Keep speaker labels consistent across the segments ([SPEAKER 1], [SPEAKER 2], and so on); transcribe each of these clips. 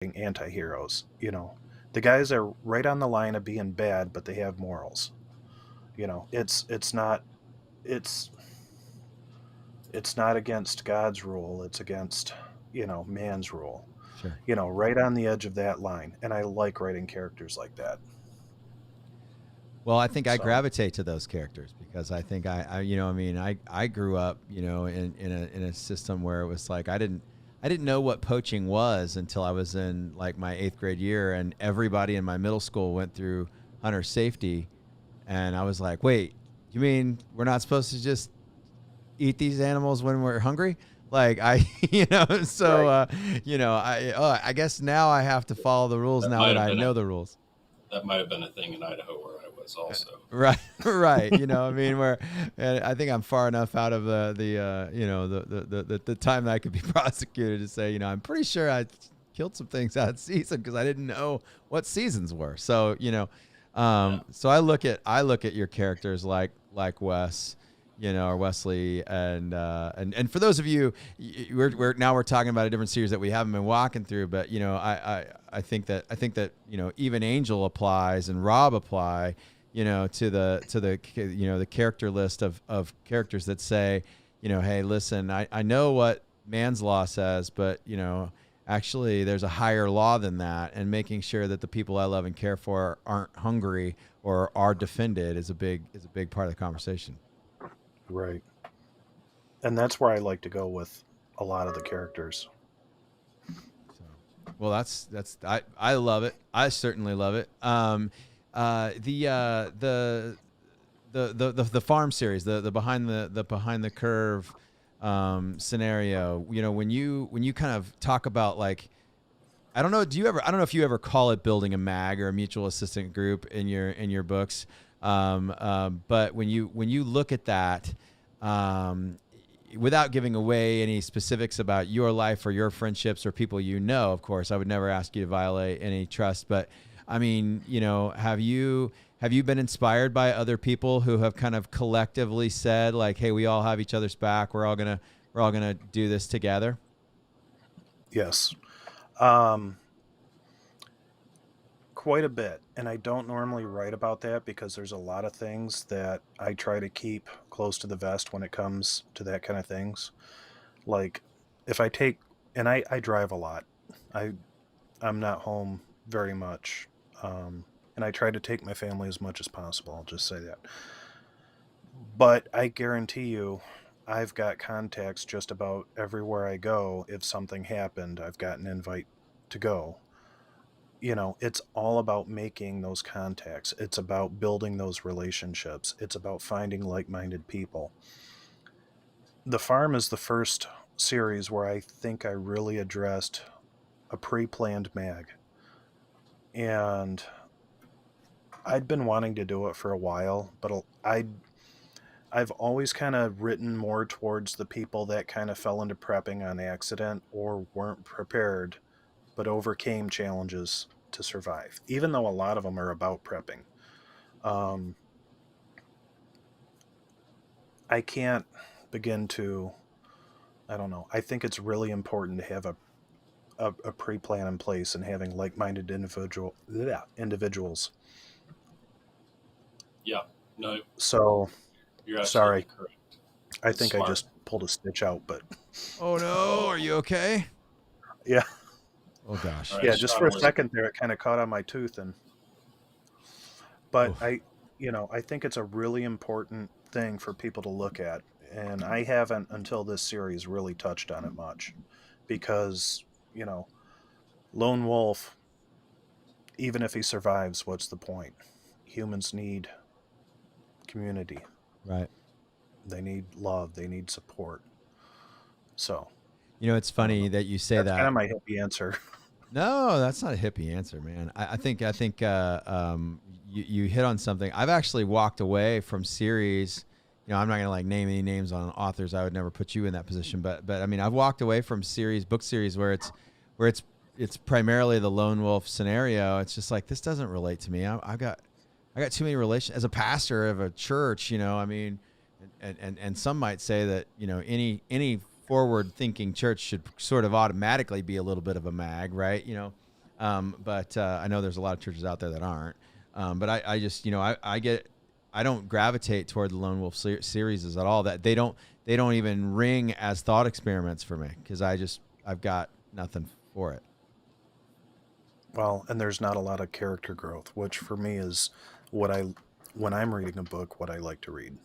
[SPEAKER 1] anti-heroes. The guys are right on the line of being bad, but they have morals. It's not it's it's not against God's rule. It's against man's rule.
[SPEAKER 2] Sure.
[SPEAKER 1] Right on the edge of that line. And I like writing characters like that.
[SPEAKER 2] Well, I think I
[SPEAKER 1] So
[SPEAKER 2] gravitate to those characters because I think I grew up, in a system where it was like I didn't know what poaching was until I was in like my 8th grade year, and everybody in my middle school went through hunter safety, and I was like, wait, you mean we're not supposed to just eat these animals when we're hungry? Like I, so
[SPEAKER 1] right.
[SPEAKER 2] I guess now I have to follow the rules
[SPEAKER 3] That
[SPEAKER 2] now
[SPEAKER 3] might
[SPEAKER 2] that
[SPEAKER 3] have
[SPEAKER 2] I
[SPEAKER 3] been
[SPEAKER 2] know the rules.
[SPEAKER 3] that might have been a thing in Idaho where I was also.
[SPEAKER 2] Right, right. I mean, where and I think I'm far enough out of the time that I could be prosecuted to say, I'm pretty sure I killed some things out of season because I didn't know what seasons were. So,
[SPEAKER 3] Yeah.
[SPEAKER 2] so I look at your characters like Wes, or Wesley, and for those of you, we're talking about a different series that we haven't been walking through, but I think that even Angel applies and Rob apply, to the character list of characters that say, hey, listen, I know what man's law says, but actually there's a higher law than that, and making sure that the people I love and care for aren't hungry or are defended is a big part of the conversation.
[SPEAKER 1] Right. And that's where I like to go with a lot of the characters.
[SPEAKER 2] So, well, I love it. I certainly love it. The farm series, the behind the curve scenario. When you kind of talk about, like, I don't know. I don't know if you ever call it building a mag or a mutual assistant group in your books. But when you look at that, um, without giving away any specifics about your life or your friendships or people, of course, I would never ask you to violate any trust. But I mean, have you been inspired by other people who have kind of collectively said, like, hey, we all have each other's back. We're all gonna do this together.
[SPEAKER 1] Yes. Um, quite a bit. And I don't normally write about that because there's a lot of things that I try to keep close to the vest when it comes to that kind of things. Like if I take and I drive a lot. I I'm not home very much. And I try to take my family as much as possible. I'll just say that. But I guarantee you, I've got contacts just about everywhere I go. If something happened, I've got an invite to go. It's all about making those contacts. It's about building those relationships. It's about finding like minded people. The Farm is the first series where I think I really addressed a pre planned mag. And I'd been wanting to do it for a while, but I've always kind of written more towards the people that kind of fell into prepping on accident or weren't prepared but overcame challenges to survive, even though a lot of them are about prepping. Um, I can't begin to, I don't know, I think it's really important to have a pre plan in place and having like minded individuals.
[SPEAKER 3] Yeah. No,
[SPEAKER 1] So,
[SPEAKER 3] you're absolutely
[SPEAKER 1] sorry,
[SPEAKER 3] correct.
[SPEAKER 1] I
[SPEAKER 3] It's
[SPEAKER 1] think I
[SPEAKER 3] smart.
[SPEAKER 1] just pulled a stitch out, but
[SPEAKER 2] Oh no, are you
[SPEAKER 3] Oh,
[SPEAKER 2] okay?
[SPEAKER 1] yeah,
[SPEAKER 2] Oh
[SPEAKER 3] all
[SPEAKER 2] gosh.
[SPEAKER 3] right.
[SPEAKER 1] yeah, just for a
[SPEAKER 3] Strong whiskey.
[SPEAKER 1] second there, it kind of caught on my tooth. But
[SPEAKER 2] Oof.
[SPEAKER 1] I think it's a really important thing for people to look at. And I haven't until this series really touched on it much because, you know, Lone Wolf, even if he survives, what's the point? Humans need community,
[SPEAKER 2] Right.
[SPEAKER 1] they need love, they need support. So,
[SPEAKER 2] It's
[SPEAKER 1] I don't
[SPEAKER 2] funny
[SPEAKER 1] know.
[SPEAKER 2] that you say
[SPEAKER 1] That's kind
[SPEAKER 2] that.
[SPEAKER 1] of my hippie answer.
[SPEAKER 2] No, that's not a hippie answer, man. I think you hit on something. I've actually walked away from series. I'm not gonna like name any names on authors. I would never put you in that position, but I mean, I've walked away from book series where it's primarily the lone wolf scenario. It's just like, this doesn't relate to me. I got too many relations as a pastor of a church. I mean, and some might say that any forward thinking church should sort of automatically be a little bit of a mag, right? But I know there's a lot of churches out there that aren't. But I just, I don't gravitate toward the Lone Wolf series at all. That they don't even ring as thought experiments for me because I've got nothing for it.
[SPEAKER 1] Well, and there's not a lot of character growth, which for me is when I'm reading a book, what I like to read.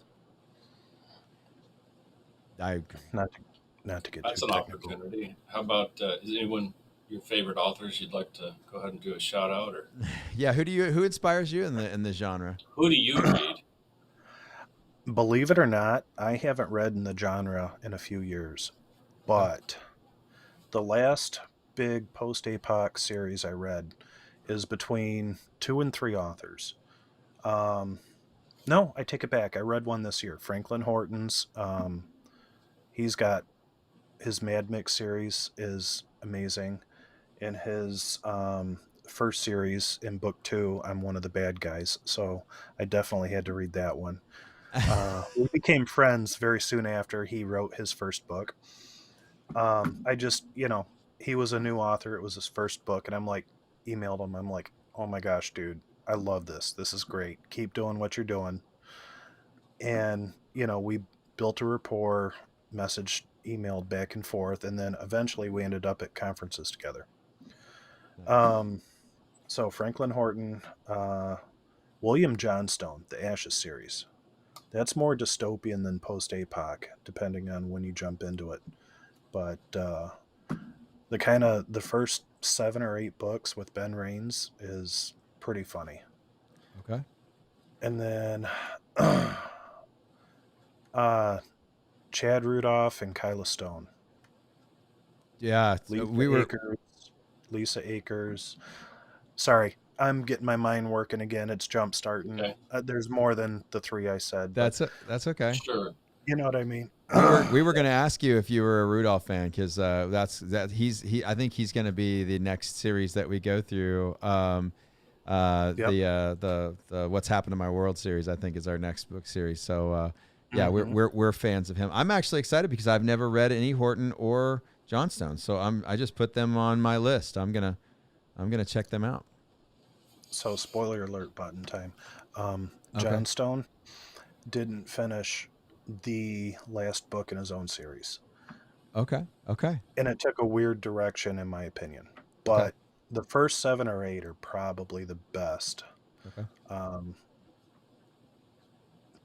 [SPEAKER 2] I agree.
[SPEAKER 1] Not to get
[SPEAKER 3] That's
[SPEAKER 1] too
[SPEAKER 3] an
[SPEAKER 1] technical.
[SPEAKER 3] opportunity. How about is anyone your favorite authors you'd like to go ahead and do a shout out? Or
[SPEAKER 2] Yeah, who inspires you in the genre?
[SPEAKER 3] who do you read?
[SPEAKER 1] Believe it or not, I haven't read in the genre in a few years,
[SPEAKER 2] Okay.
[SPEAKER 1] but the last big post-apoc series I read is between 2 and 3 authors. Um, no, I take it back. I read one this year, Franklin Horton's. He's got his Mad Mix series is amazing. In his first series in book 2, I'm one of the bad guys, so I definitely had to read that one. We became friends very soon after he wrote his first book. I just, he was a new author. It was his first book, and I'm like, emailed him. I'm like, oh my gosh, dude, I love this. This is great. Keep doing what you're doing. And, we built a rapport, messaged, emailed back and forth, and then eventually we ended up at conferences together. Um, so Franklin Horton, William Johnstone, the Ashes series. That's more dystopian than post-apoc, depending on when you jump into it. But the first 7 or 8 books with Ben Raines is pretty funny.
[SPEAKER 2] Okay.
[SPEAKER 1] And then Chad Rudolph and Kyla Stone.
[SPEAKER 2] Yeah,
[SPEAKER 1] Lisa Akers. Sorry, I'm getting my mind working again. It's jump starting.
[SPEAKER 3] Okay,
[SPEAKER 1] There's more than the 3 I said, but
[SPEAKER 2] That's okay.
[SPEAKER 3] sure.
[SPEAKER 1] you know what I mean.
[SPEAKER 2] We were going to ask you if you were a Rudolph fan because I think he's going to be the next series that we go through.
[SPEAKER 1] Yep.
[SPEAKER 2] The What's Happened to My World series I think is our next book series. So yeah,
[SPEAKER 1] Mhm.
[SPEAKER 2] we're fans of him. I'm actually excited because I've never read any Horton or Johnstone, so I just put them on my list. I'm gonna check them out.
[SPEAKER 1] So spoiler alert button time.
[SPEAKER 2] Okay.
[SPEAKER 1] Johnstone didn't finish the last book in his own series,
[SPEAKER 2] Okay.
[SPEAKER 1] and it took a weird direction, in my opinion.
[SPEAKER 2] Okay.
[SPEAKER 1] But the first 7 or 8 are probably the best.
[SPEAKER 2] Okay.
[SPEAKER 1] Um,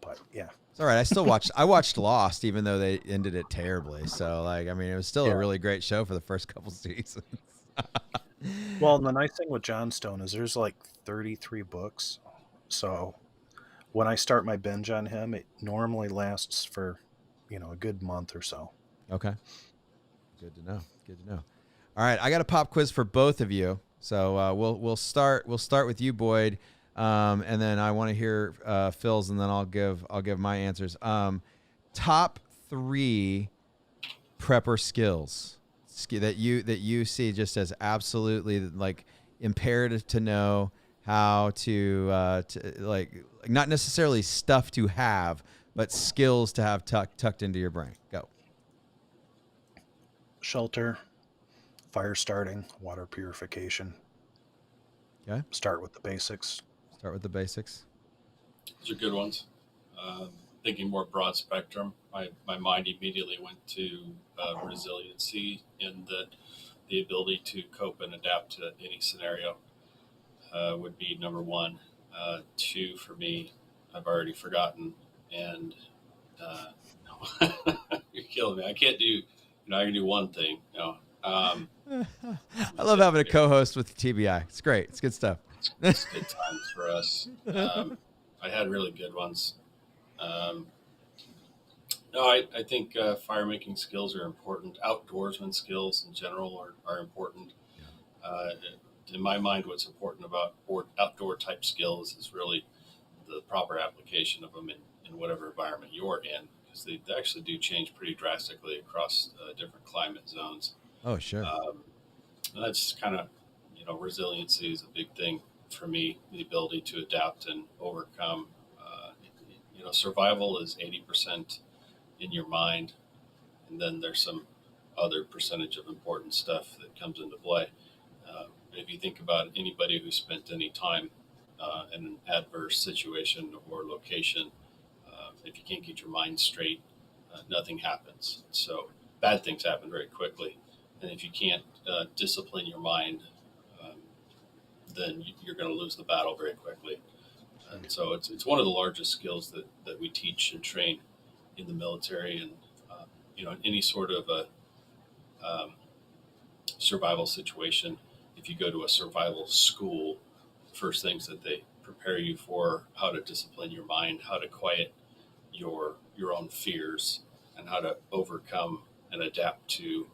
[SPEAKER 1] but yeah,
[SPEAKER 2] It's all right. I watched Lost, even though they ended it terribly. So, like, I mean, it was still a
[SPEAKER 1] yeah.
[SPEAKER 2] really great show for the first couple seasons.
[SPEAKER 1] Well, the nice thing with Johnstone is there's like 33 books, so when I start my binge on him, it normally lasts for, a good month or so.
[SPEAKER 2] Okay. Good to know. Good to know. All right, I got a pop quiz for both of you. So we'll start with you, Boyd, and then I want to hear Phil's, and then I'll give my answers. Top 3 prepper skills that you see just as absolutely like imperative to know how to like not necessarily stuff to have, but skills to have tucked into your brain. Go.
[SPEAKER 1] Shelter, fire starting, water purification.
[SPEAKER 2] Okay.
[SPEAKER 1] Start with the basics.
[SPEAKER 2] Start with the basics.
[SPEAKER 3] Those are good ones. Thinking more broad spectrum, my mind immediately went to resiliency and the ability to cope and adapt to any scenario would be number 1. 2 for me, I've already forgotten, and you're killing me. I can't do, I can do one thing.
[SPEAKER 2] I love having a co-host with TBI. It's great. It's good stuff.
[SPEAKER 3] It's good times for us. I had really good ones. No, I think fire making skills are important. Outdoorsman skills in general are important. Uh, in my mind, what's important about outdoor type skills is really the proper application of them in whatever environment you're in, because they actually do change pretty drastically across different climate zones.
[SPEAKER 2] Oh, sure.
[SPEAKER 3] And that's kind of, resiliency is a big thing for me, the ability to adapt and overcome. Survival is 80% in your mind, and then there's some other percentage of important stuff that comes into play. If you think about anybody who spent any time in an adverse situation or location, if you can't get your mind straight, nothing happens. So bad things happen very quickly. And if you can't discipline your mind, um, then you're going to lose the battle very quickly. And so it's one of the largest skills that we teach and train in the military, and in any sort of a um, survival situation. If you go to a survival school, first things that they prepare you for: how to discipline your mind, how to quiet your own fears, and how to overcome and adapt to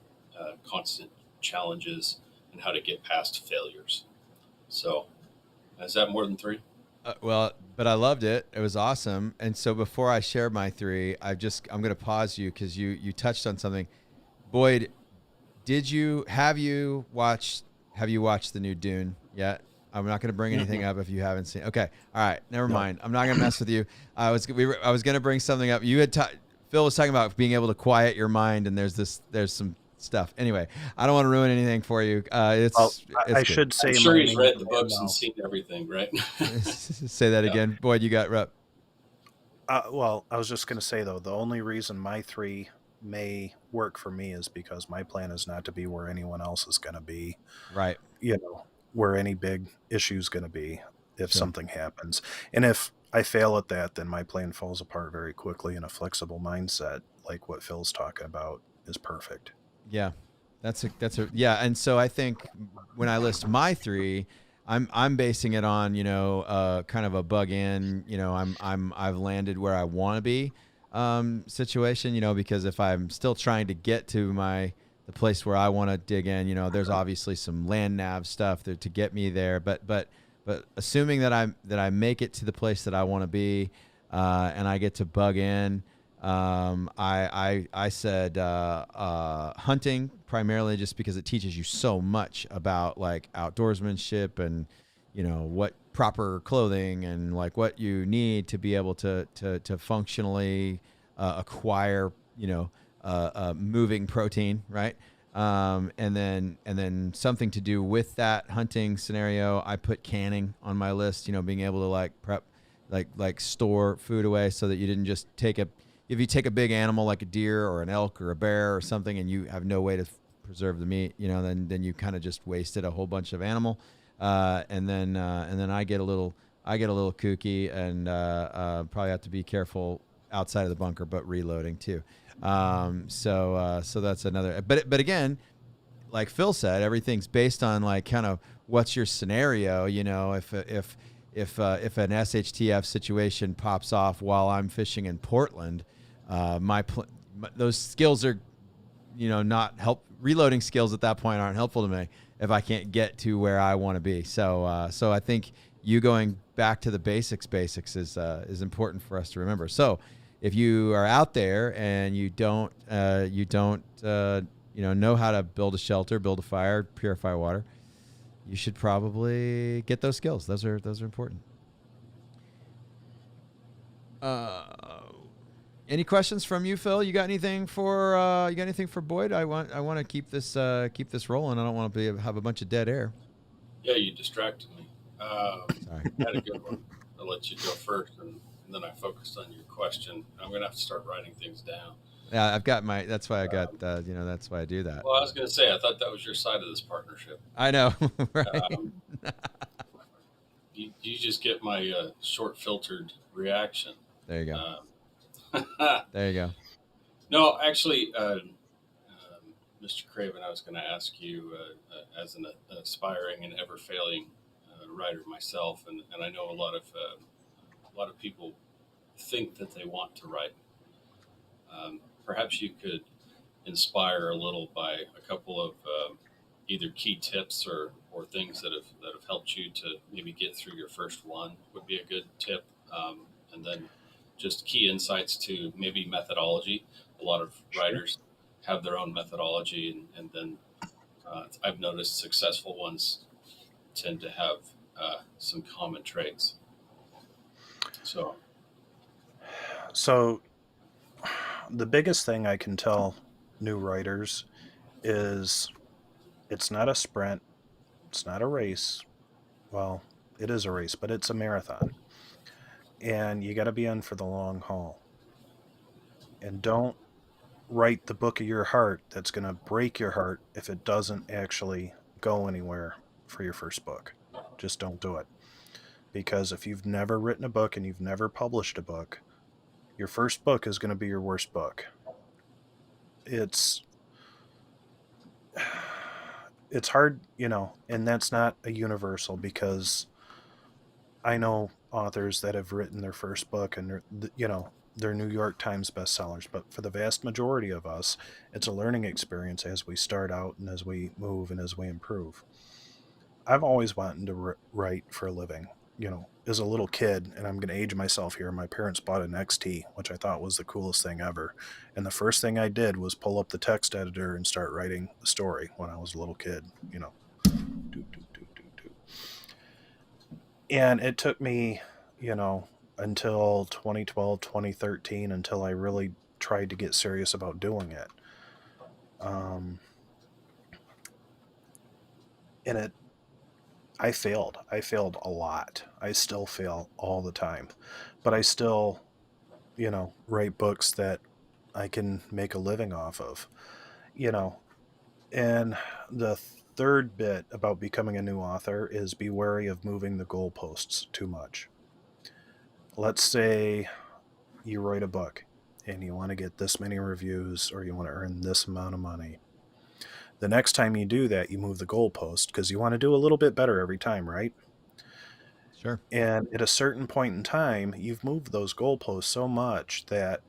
[SPEAKER 3] constant challenges, and how to get past failures. So, is that more than three?
[SPEAKER 2] Well, but I loved it. It was awesome. And so before I share my three, I'm going to pause you because you touched on something. Boyd, have you watched the new Dune yet? I'm not going to bring anything up if you haven't seen. Okay, all right, never
[SPEAKER 1] No.
[SPEAKER 2] mind. I'm not going to mess with you. I was going to bring something up. Phil was talking about being able to quiet your mind, and there's some stuff. Anyway, I don't want to ruin anything for you.
[SPEAKER 1] Well, I
[SPEAKER 2] Good.
[SPEAKER 1] should say
[SPEAKER 3] I'm sure
[SPEAKER 1] my
[SPEAKER 3] he's
[SPEAKER 1] main
[SPEAKER 3] read the
[SPEAKER 1] plan
[SPEAKER 3] books and
[SPEAKER 1] now.
[SPEAKER 3] seen everything, right?
[SPEAKER 2] Say that
[SPEAKER 3] Yeah.
[SPEAKER 2] again, Boyd. You got rep.
[SPEAKER 1] Well, I was just going to say, though, the only reason my three may work for me is because my plan is not to be where anyone else is going to be,
[SPEAKER 2] Right.
[SPEAKER 1] where any big issue is going to be if
[SPEAKER 2] Sure.
[SPEAKER 1] something happens. And if I fail at that, then my plan falls apart very quickly, and a flexible mindset, like what Phil's talking about, is perfect.
[SPEAKER 2] Yeah, yeah. And so I think when I list my three, I'm basing it on kind of a bug in, I've landed where I want to be situation, because if I'm still trying to get to the place where I want to dig in, there's obviously some land nav stuff there to get me there, but assuming that I make it to the place that I want to be, and I get to bug in. I said hunting primarily just because it teaches you so much about like outdoorsmanship and what proper clothing and like what you need to be able to functionally acquire moving protein, right? And then something to do with that hunting scenario, I put canning on my list. Being able to like prep, like store food away so that you didn't just if you take a big animal like a deer or an elk or a bear or something and you have no way to preserve the meat, then you kind of just wasted a whole bunch of animal. And then I get a little kooky and probably have to be careful outside of the bunker, but reloading too. So that's another. But again, like Phil said, everything's based on like kind of what's your scenario. If an SHTF situation pops off while I'm fishing in Portland, those skills are, not reloading skills at that point aren't helpful to me if I can't get to where I want to be. So I think you going back to the basics is important for us to remember. So if you are out there and you don't know how to build a shelter, build a fire, purify water, you should probably get those skills. Those are important. Any questions from you, Phil? You got anything for Boyd? I want to keep this rolling. I don't want to have a bunch of dead air.
[SPEAKER 3] Yeah, you distracted me.
[SPEAKER 2] Sorry.
[SPEAKER 3] I had a good one. I'll let you go first, and then I focused on your question. I'm going to have to start writing things down.
[SPEAKER 2] Yeah, I've got that's why I got that's why I do that.
[SPEAKER 3] Well, I was going to say, I thought that was your side of this partnership.
[SPEAKER 2] I know, right?
[SPEAKER 3] You just get my short filtered reaction.
[SPEAKER 2] There you go. There you go.
[SPEAKER 3] No, actually, Mr. Craven, I was going to ask you, as an aspiring and ever failing writer myself, and I know a lot of people think that they want to write. Perhaps you could inspire a little by a couple of either key tips or things that have helped you to maybe get through your first one would be a good tip, and then just key insights to maybe methodology. A lot of writers have their own methodology, and then I've noticed successful ones tend to have some common traits.
[SPEAKER 1] So the biggest thing I can tell new writers is it's not a sprint, It's not a race. Well, it is a race, but it's a marathon. And you got to be in for the long haul. And don't write the book of your heart that's going to break your heart if it doesn't actually go anywhere for your first book. Just don't do it. Because if you've never written a book and you've never published a book, your first book is going to be your worst book. It's it's hard, and that's not a universal, because I know authors that have written their first book and they're New York Times bestsellers, but for the vast majority of us, it's a learning experience as we start out and as we move and as we improve. I've always wanted to write for a living. As a little kid, and I'm going to age myself here, my parents bought an XT, which I thought was the coolest thing ever. And the first thing I did was pull up the text editor and start writing a story when I was a little kid. Do, do, do, do, do. And it took me, until 2012, 2013, until I really tried to get serious about doing it. Um, and I failed. I failed a lot. I still fail all the time, but I still, write books that I can make a living off of, you know. And the third bit about becoming a new author is be wary of moving the goalposts too much. Let's say you write a book and you want to get this many reviews or you want to earn this amount of money. The next time you do that, you move the goalpost because you want to do a little bit better every time, right?
[SPEAKER 2] Sure.
[SPEAKER 1] And at a certain point in time, you've moved those goalposts so much that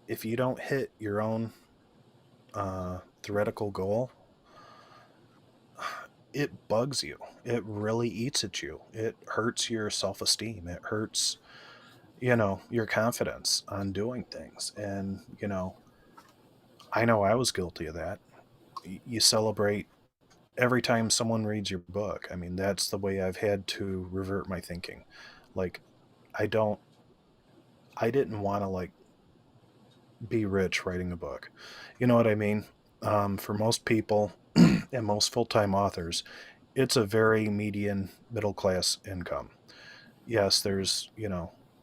[SPEAKER 1] if you don't hit your own theoretical goal, it bugs you. It really eats at you. It hurts your self-esteem. It hurts, your confidence on doing things. And, I know I was guilty of that. You celebrate every time someone reads your book. I mean, that's the way I've had to revert my thinking. Like, I don't, I didn't want to like be rich writing a book. You know what I mean? For most people and most full-time authors, it's a very median middle class income. Yes, there's,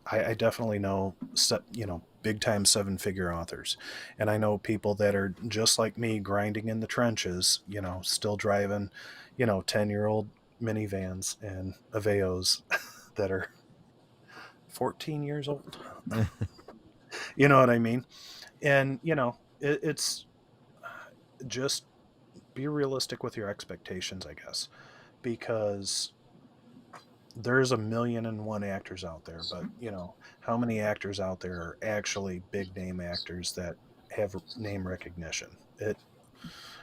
[SPEAKER 1] I definitely know, big time seven figure authors. And I know people that are just like me grinding in the trenches, still driving, 10-year-old minivans and Aveos that are 14 years old. You know what I mean? And, it's just be realistic with your expectations, I guess, because there's a million and one actors out there, but how many actors out there are actually big name actors that have name recognition?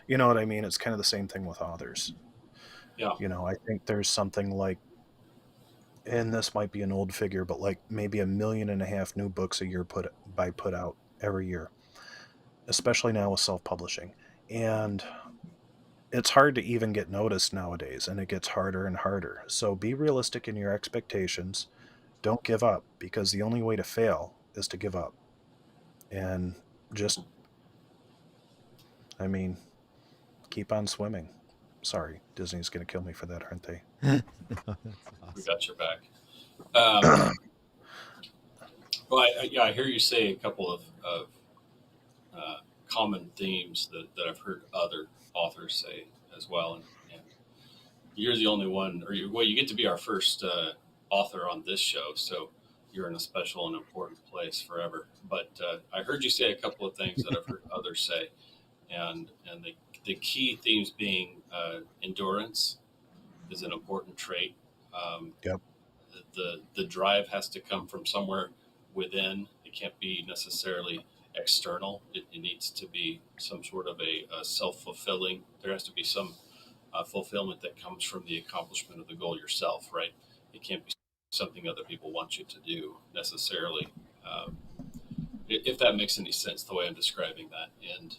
[SPEAKER 1] You know what I mean? It's kind of the same thing with authors.
[SPEAKER 3] Yeah.
[SPEAKER 1] I think there's something like, and this might be an old figure, but like maybe 1.5 million new books a year put out every year, especially now with self-publishing. And it's hard to even get noticed nowadays, and it gets harder and harder. So be realistic in your expectations. Don't give up, because the only way to fail is to give up. And just, I mean, keep on swimming. Sorry, Disney's going to kill me for that, aren't they?
[SPEAKER 2] No, that's
[SPEAKER 3] We
[SPEAKER 2] awesome.
[SPEAKER 3] got your back. Um, well, yeah, I hear you say a couple of uh, common themes that I've heard other authors say as well. And you're the only one, well, you get to be our first author on this show. So you're in a special and important place forever. But I heard you say a couple of things that I've heard others say. And the key themes being endurance is an important trait. Um,
[SPEAKER 1] Yep.
[SPEAKER 3] the drive has to come from somewhere within. It can't be necessarily external. It needs to be some sort of a self-fulfilling. There has to be some fulfillment that comes from the accomplishment of the goal yourself, right? It can't be something other people want you to do necessarily. Um, if that makes any sense, the way I'm describing that. And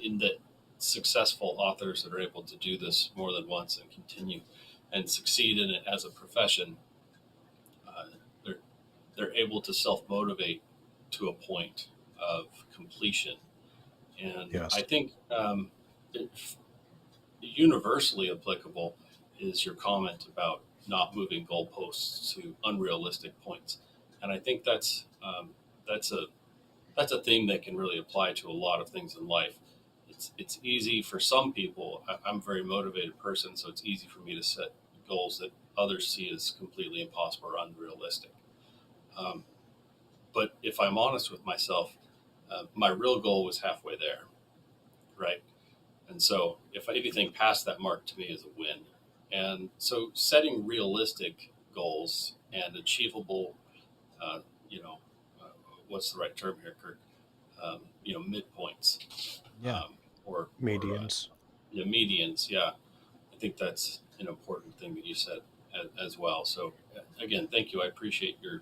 [SPEAKER 3] in that successful authors that are able to do this more than once and continue and succeed in it as a profession, uh, they're they're able to self motivate to a point of completion. And I
[SPEAKER 1] Yes.
[SPEAKER 3] think universally applicable is your comment about not moving goalposts to unrealistic points, and I think that's a thing that can really apply to a lot of things in life. It's easy for some people. I'm a very motivated person, so it's easy for me to set goals that others see as completely impossible or unrealistic. Um, but if I'm honest with myself, my real goal was halfway there, right? And so if anything past that mark to me is a win. And so setting realistic goals and achievable, uh, you know, uh, what's the right term here, Kirk? Midpoints,
[SPEAKER 2] Yeah.
[SPEAKER 3] or
[SPEAKER 1] Medians.
[SPEAKER 3] yeah, medians. Yeah, I think that's an important thing that you said as well. So again, thank you. I appreciate your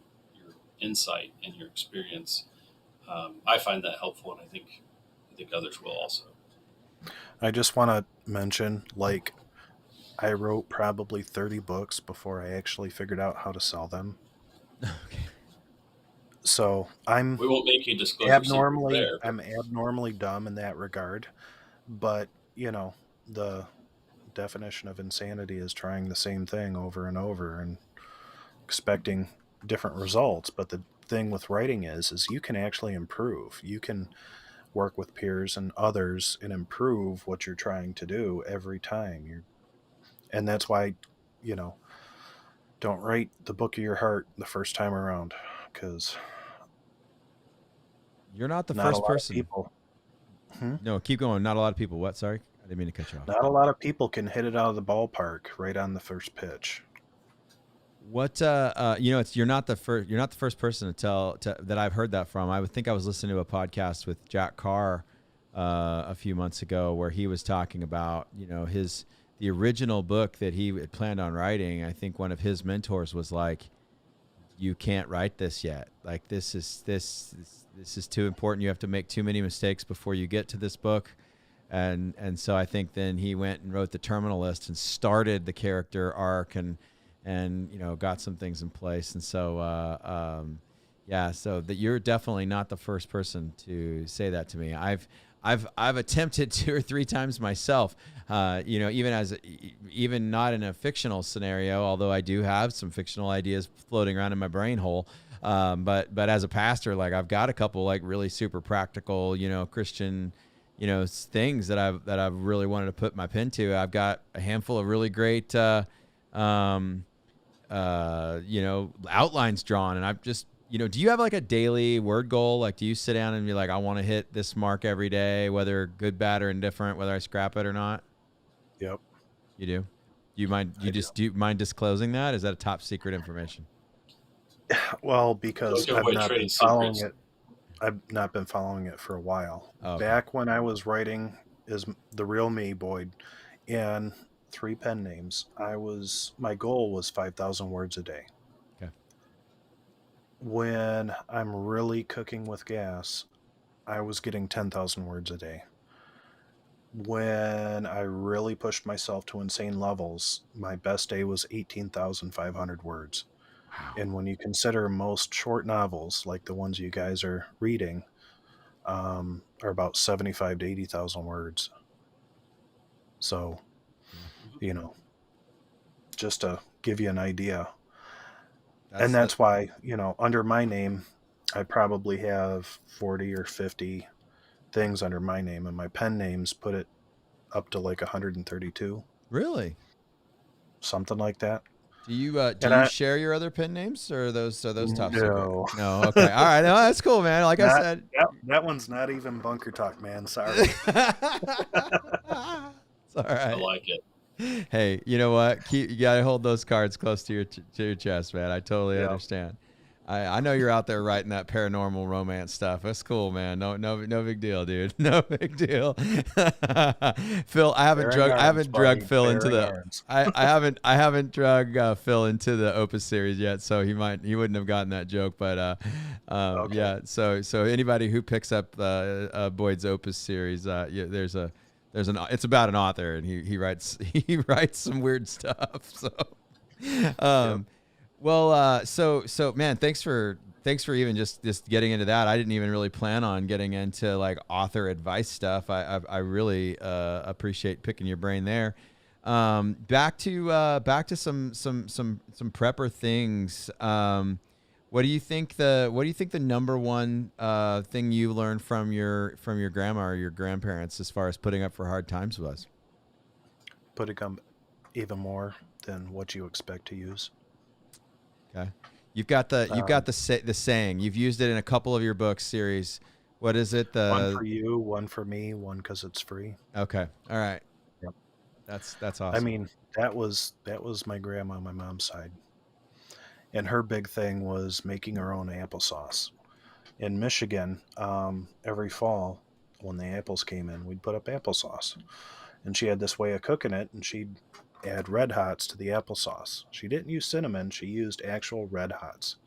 [SPEAKER 3] insight and your experience. I find that helpful, and I think others will also.
[SPEAKER 1] I just want to mention, like, I wrote probably 30 books before I actually figured out how to sell them.
[SPEAKER 2] Okay.
[SPEAKER 3] We
[SPEAKER 1] So
[SPEAKER 3] won't make you disclose your secret there, but
[SPEAKER 1] I'm abnormally dumb in that regard. But, the definition of insanity is trying the same thing over and over and expecting different results. But the thing with writing is you can actually improve. You can work with peers and others and improve what you're trying to do every time. And that's why, you know, don't write the book of your heart the first time around, because
[SPEAKER 2] You're not the
[SPEAKER 1] not a
[SPEAKER 2] first
[SPEAKER 1] lot of
[SPEAKER 2] person.
[SPEAKER 1] people. Hmm?
[SPEAKER 2] No, keep going. Not a lot of people. What? Sorry, I didn't mean to cut you off.
[SPEAKER 1] Not a lot of people can hit it out of the ballpark right on the first pitch.
[SPEAKER 2] What it's you're not the first person that I've heard that from. I would think I was listening to a podcast with Jack Carr a few months ago where he was talking about, the original book that he had planned on writing. I think one of his mentors was like, you can't write this yet. Like this is too important. You have to make too many mistakes before you get to this book. And so I think then he went and wrote the Terminal List and started the character arc and got some things in place. And so so that you're definitely not the first person to say that to me. I've attempted 2 or 3 times myself, even not in a fictional scenario, although I do have some fictional ideas floating around in my brain hole. But as a pastor, like I've got a couple like really super practical, Christian, things that I've really wanted to put my pen to. I've got a handful of really great, outlines drawn, and I've just, do you have like a daily word goal? Like, do you sit down and be like, I want to hit this mark every day, whether good, bad, or indifferent, whether I scrap it or not?
[SPEAKER 1] Yep.
[SPEAKER 2] You do? Do you mind disclosing that? Is that a top secret information?
[SPEAKER 1] Well,
[SPEAKER 3] don't
[SPEAKER 1] because
[SPEAKER 3] give
[SPEAKER 1] I've
[SPEAKER 3] away
[SPEAKER 1] not
[SPEAKER 3] trade
[SPEAKER 1] been following
[SPEAKER 3] secrets.
[SPEAKER 1] it. I've not been following it for a while.
[SPEAKER 2] Oh, okay.
[SPEAKER 1] Back when I was writing is the real me, Boyd, and 3 pen names, my goal was 5,000 words a day.
[SPEAKER 2] Okay.
[SPEAKER 1] When I'm really cooking with gas, I was getting 10,000 words a day. When I really pushed myself to insane levels, my best day was 18,500 words.
[SPEAKER 2] Wow.
[SPEAKER 1] And when you consider most short novels, like the ones you guys are reading, are about 75 to 80,000 words. So,
[SPEAKER 2] Yeah.
[SPEAKER 1] just to give you an idea.
[SPEAKER 2] That's
[SPEAKER 1] And that's why, under my name, I probably have 40 or 50 things under my name, and my pen names put it up to like 132,
[SPEAKER 2] really.
[SPEAKER 1] something like that.
[SPEAKER 2] Do you
[SPEAKER 1] And I
[SPEAKER 2] share your other pen names, or are those top secret?
[SPEAKER 1] no,
[SPEAKER 2] No. Okay. All right. No, that's cool, man. Like I
[SPEAKER 1] not
[SPEAKER 2] said.
[SPEAKER 1] that one's not even bunker talk, man. Sorry.
[SPEAKER 2] It's all
[SPEAKER 3] I
[SPEAKER 2] right.
[SPEAKER 3] like it.
[SPEAKER 2] Hey, you know what? You gotta hold those cards close to your chest, man. I totally
[SPEAKER 1] Yeah.
[SPEAKER 2] understand. I know you're out there writing that paranormal romance stuff. That's cool, man. No big deal, dude. No big deal. Phil, I haven't drug Phil into the I haven't drug Phil into the Opus series yet, so he wouldn't have gotten that joke. But
[SPEAKER 1] Okay.
[SPEAKER 2] yeah. So anybody who picks up Boyd's Opus series, it's about an author, and he writes some weird stuff. So,
[SPEAKER 1] Yep.
[SPEAKER 2] Well, so man, thanks for even just getting into that. I didn't even really plan on getting into like author advice stuff. I really appreciate picking your brain there. Back to some prepper things. What do you think the number one thing you learned from your grandma or your grandparents as far as putting up for hard times was?
[SPEAKER 1] But it come even more than what you expect to use.
[SPEAKER 2] Okay. You've got
[SPEAKER 1] Um,
[SPEAKER 2] the saying. You've used it in a couple of your books series. What is it?
[SPEAKER 1] one
[SPEAKER 2] The
[SPEAKER 1] for you, one for me, one because it's free.
[SPEAKER 2] Okay. All right.
[SPEAKER 1] Yep.
[SPEAKER 2] That's
[SPEAKER 1] I
[SPEAKER 2] awesome.
[SPEAKER 1] mean, that was my grandma on my mom's side, and her big thing was making her own applesauce. In Michigan, every fall when the apples came in, we'd put up applesauce, and she had this way of cooking it, and she'd add red hots to the applesauce. She didn't use cinnamon; she used actual red hots.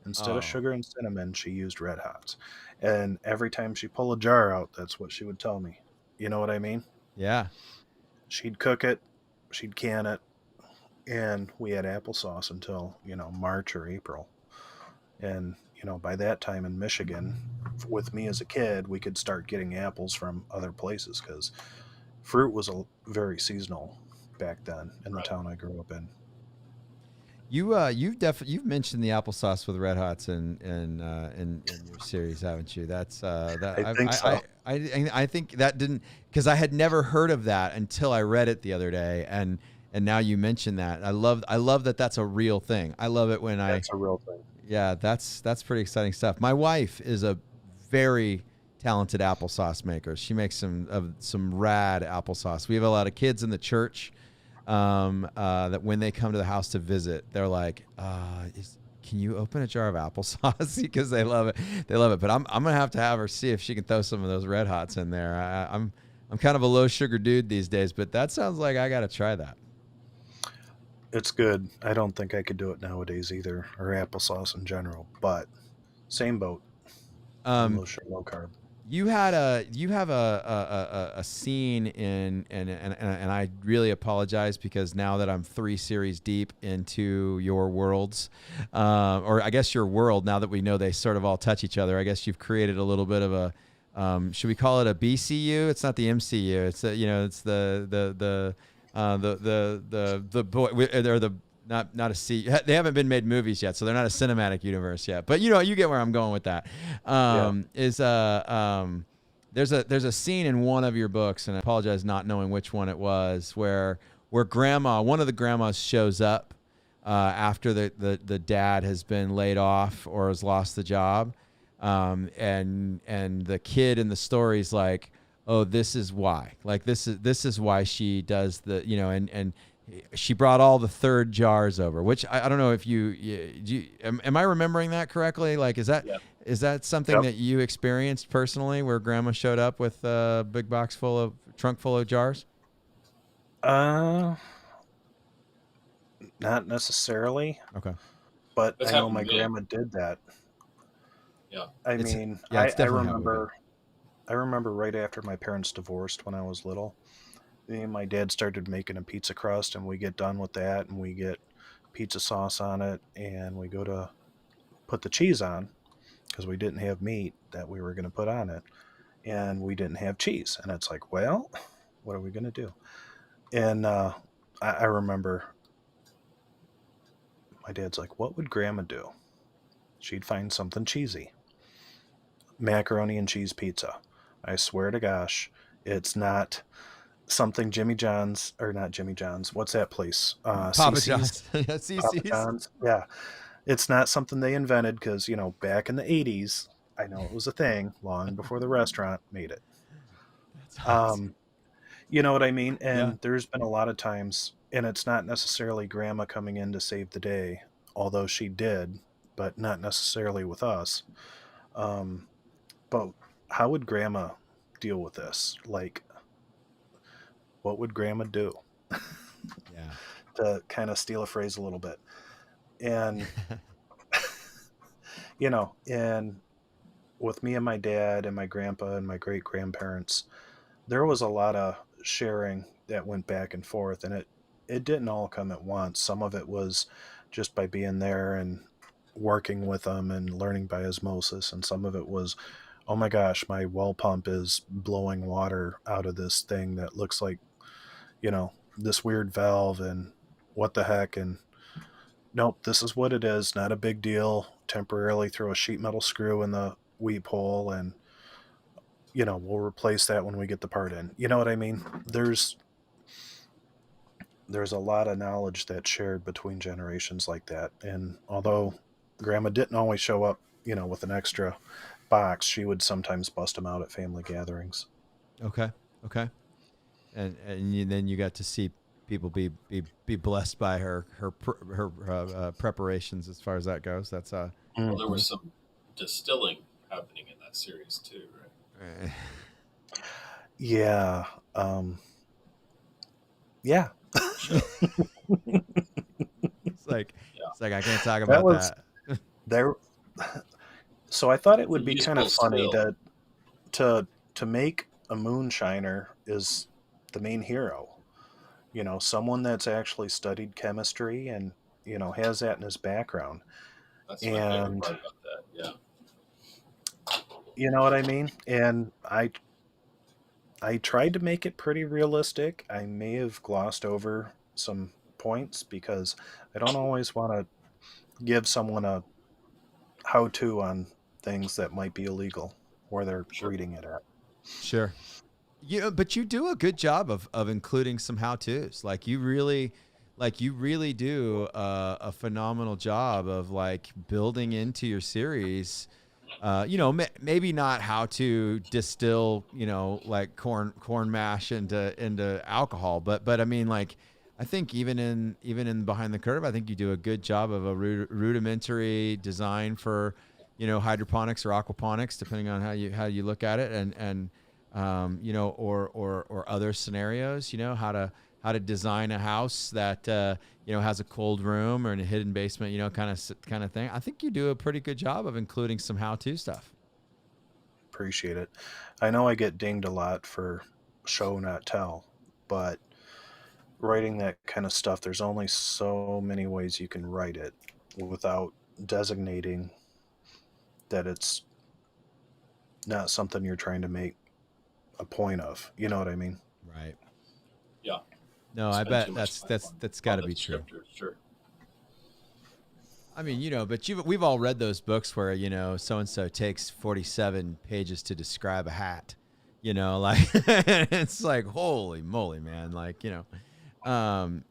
[SPEAKER 1] Instead of
[SPEAKER 2] Oh,
[SPEAKER 1] sugar and cinnamon, she used red hots. And every time she pulled a jar out, that's what she would tell me. You know what I mean?
[SPEAKER 2] yeah.
[SPEAKER 1] She'd cook it, she'd can it, and we had applesauce until, March or April. And, by that time in Michigan, with me as a kid, we could start getting apples from other places because fruit was very seasonal back then in the
[SPEAKER 3] Right.
[SPEAKER 1] town I grew up in.
[SPEAKER 2] You've mentioned the applesauce with red hots in your series, haven't you? That's that
[SPEAKER 1] I think so.
[SPEAKER 2] I think that didn't because I had never heard of that until I read it the other day, and now you mentioned that. I love that that's a real thing. I love it when I
[SPEAKER 1] That's a real thing.
[SPEAKER 2] Yeah, that's pretty exciting stuff. My wife is a very talented applesauce maker. She makes some rad applesauce. We have a lot of kids in the church that when they come to the house to visit, they're like, "Can you open a jar of applesauce?" Because they love it. They love it. But I'm gonna have to have her see if she can throw some of those red hots in there. I'm kind of a low sugar dude these days, but that sounds like I got to try that.
[SPEAKER 1] It's good. I don't think I could do it nowadays either, or applesauce in general. But same boat. I'm
[SPEAKER 2] Um,
[SPEAKER 1] low sugar, low carb.
[SPEAKER 2] you have a scene in and I really apologize because now that I'm 3 series deep into your worlds, or I guess your world, now that we know they sort of all touch each other, I guess you've created a little bit of a should we call it a BCU? It's not the MCU. It's it's the boy or the not a C. They haven't been made movies yet, so they're not a cinematic universe yet. But you get where I'm going with that.
[SPEAKER 1] Yeah.
[SPEAKER 2] Is there's a scene in one of your books, and I apologize not knowing which one it was, where one of the grandmas shows up after the dad has been laid off or has lost the job, and the kid in the story is like, oh, this is why. Like this is why she does the and she brought all the third jars over, which I don't know if am I remembering that correctly? Like,
[SPEAKER 3] Yeah.
[SPEAKER 2] is that something
[SPEAKER 1] Yep.
[SPEAKER 2] that you experienced personally, where Grandma showed up with a big trunk full of jars?
[SPEAKER 1] Uh, Not necessarily,
[SPEAKER 2] Okay,
[SPEAKER 1] but
[SPEAKER 3] That's
[SPEAKER 1] I know
[SPEAKER 3] happened
[SPEAKER 1] my
[SPEAKER 3] to me.
[SPEAKER 1] grandma did that.
[SPEAKER 3] Yeah.
[SPEAKER 1] I
[SPEAKER 2] it's
[SPEAKER 1] mean,
[SPEAKER 2] yeah, it's
[SPEAKER 1] I
[SPEAKER 2] definitely how it would be.
[SPEAKER 1] remember. I remember right after my parents divorced when I was little. Me and my dad started making a pizza crust, and we get done with that, and we get pizza sauce on it, and we go to put the cheese on because we didn't have meat that we were going to put on it, and we didn't have cheese, and it's like, well, what are we going to do? And I remember my dad's like, what would grandma do? She'd find something cheesy. Macaroni and cheese pizza. I swear to gosh, it's not something Jimmy John's, or not Jimmy John's. What's that place?
[SPEAKER 2] Papa
[SPEAKER 1] CC's,
[SPEAKER 2] John's, yeah,
[SPEAKER 1] Papa
[SPEAKER 2] CC's.
[SPEAKER 1] John's. Yeah, it's not something they invented because back in the '80s, I know it was a thing long before the restaurant made it.
[SPEAKER 2] That's awesome.
[SPEAKER 1] Um, you know what I mean?
[SPEAKER 2] Yeah.
[SPEAKER 1] And there's been a lot of times, and it's not necessarily grandma coming in to save the day, although she did, but not necessarily with us. Um, but how would grandma deal with this? Like, what would grandma do?
[SPEAKER 2] Yeah.
[SPEAKER 1] To kind of steal a phrase a little bit. And, and with me and my dad and my grandpa and my great grandparents, there was a lot of sharing that went back and forth. And it didn't all come at once. Some of it was just by being there and working with them and learning by osmosis, and some of it was, oh my gosh, my well pump is blowing water out of this thing that looks like, this weird valve, and what the heck. And nope, this is what it is, not a big deal. Temporarily throw a sheet metal screw in the weep hole, and we'll replace that when we get the part in. You know what I mean? There's a lot of knowledge that's shared between generations like that. And although grandma didn't always show up, with an extra box, she would sometimes bust them out at family gatherings.
[SPEAKER 2] Okay. Okay. Then you got to see people be blessed by her preparations as far as that goes. That's
[SPEAKER 3] Well, there
[SPEAKER 1] Mhm.
[SPEAKER 3] was some distilling happening in that series too, right?
[SPEAKER 1] Yeah. Yeah.
[SPEAKER 3] Show.
[SPEAKER 2] it's like
[SPEAKER 3] Yeah.
[SPEAKER 2] I can't talk
[SPEAKER 1] That
[SPEAKER 2] about
[SPEAKER 1] was
[SPEAKER 2] that.
[SPEAKER 1] there. So I thought it
[SPEAKER 3] It's a
[SPEAKER 1] would be kind of
[SPEAKER 3] useful
[SPEAKER 1] funny
[SPEAKER 3] skill.
[SPEAKER 1] to make a moonshiner is the main hero. Someone that's actually studied chemistry and, has that in his background.
[SPEAKER 3] That's my favorite
[SPEAKER 1] And
[SPEAKER 3] part about that. Yeah.
[SPEAKER 1] you know what I mean? And I tried to make it pretty realistic. I may have glossed over some points because I don't always want to give someone a how to on things that might be illegal where they're
[SPEAKER 3] Sure.
[SPEAKER 1] reading it at.
[SPEAKER 2] Sure. But you do a good job of including some how tos. You really do a phenomenal job of like building into your series. Maybe not how to distill, like corn mash into alcohol, but I mean, like, I think even in Behind the Curve, I think you do a good job of a rudimentary design for, hydroponics or aquaponics, depending on how you look at it, and or other scenarios, how to design a house that has a cold room or in a hidden basement, kind of thing. I think you do a pretty good job of including some how-to stuff.
[SPEAKER 1] Appreciate it. I know I get dinged a lot for show not tell, but writing that kind of stuff, there's only so many ways you can write it without designating that it's not something you're trying to make a point of. You know what I mean?
[SPEAKER 2] Right.
[SPEAKER 3] Yeah.
[SPEAKER 2] No, I
[SPEAKER 3] Spend
[SPEAKER 2] bet
[SPEAKER 3] too much time
[SPEAKER 2] that's got
[SPEAKER 3] on
[SPEAKER 2] to
[SPEAKER 3] the
[SPEAKER 2] be true.
[SPEAKER 3] descriptors. Sure.
[SPEAKER 2] I mean, but we've all read those books where, so and so takes 47 pages to describe a hat. Like it's like, holy moly, man! Like, it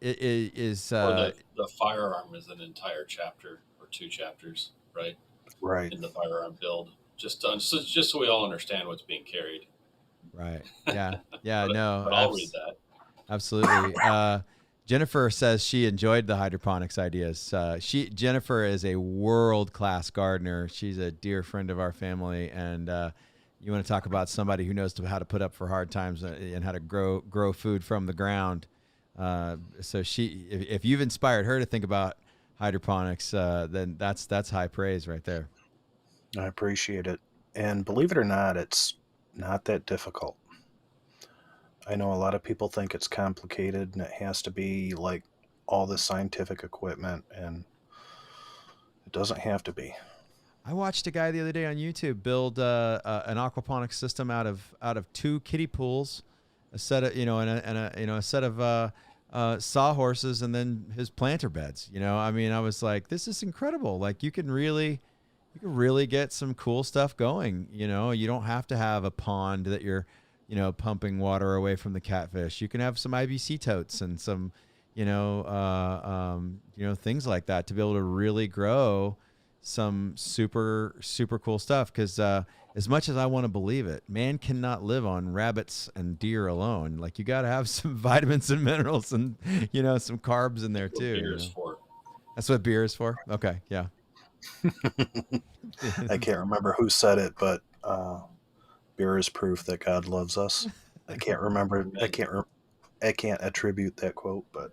[SPEAKER 2] is
[SPEAKER 3] Or the firearm is an entire chapter or two chapters, right?
[SPEAKER 1] Right.
[SPEAKER 3] In the firearm build, just so we all understand what's being carried.
[SPEAKER 2] right. Yeah. Yeah. No.
[SPEAKER 3] But I'll read that.
[SPEAKER 2] Absolutely. Jennifer says she enjoyed the hydroponics ideas. Jennifer is a world-class gardener. She's a dear friend of our family, and you want to talk about somebody who knows how to put up for hard times and how to grow food from the ground. So if you've inspired her to think about hydroponics, then that's high praise right there.
[SPEAKER 1] I appreciate it. And believe it or not, it's not that difficult. I know a lot of people think it's complicated and it has to be like all this scientific equipment, and it doesn't have to be.
[SPEAKER 2] I watched a guy the other day on YouTube build an aquaponics system out of two kiddie pools, a set of a set of sawhorses, and then his planter beds. I mean, I was like, this is incredible. Like, you can really get some cool stuff going. You don't have to have a pond that you're pumping water away from the catfish. You can have some IBC totes and some things like that to be able to really grow some super super cool stuff. Because as much as I want to believe it, man cannot live on rabbits and deer alone. Like, you got to have some vitamins and minerals and some carbs in there
[SPEAKER 3] That's what
[SPEAKER 2] too.
[SPEAKER 3] beer is for.
[SPEAKER 2] That's what beer is for. Okay, yeah.
[SPEAKER 1] I can't remember who said it, but beer is proof that God loves us. I can't remember. I can't attribute that quote, but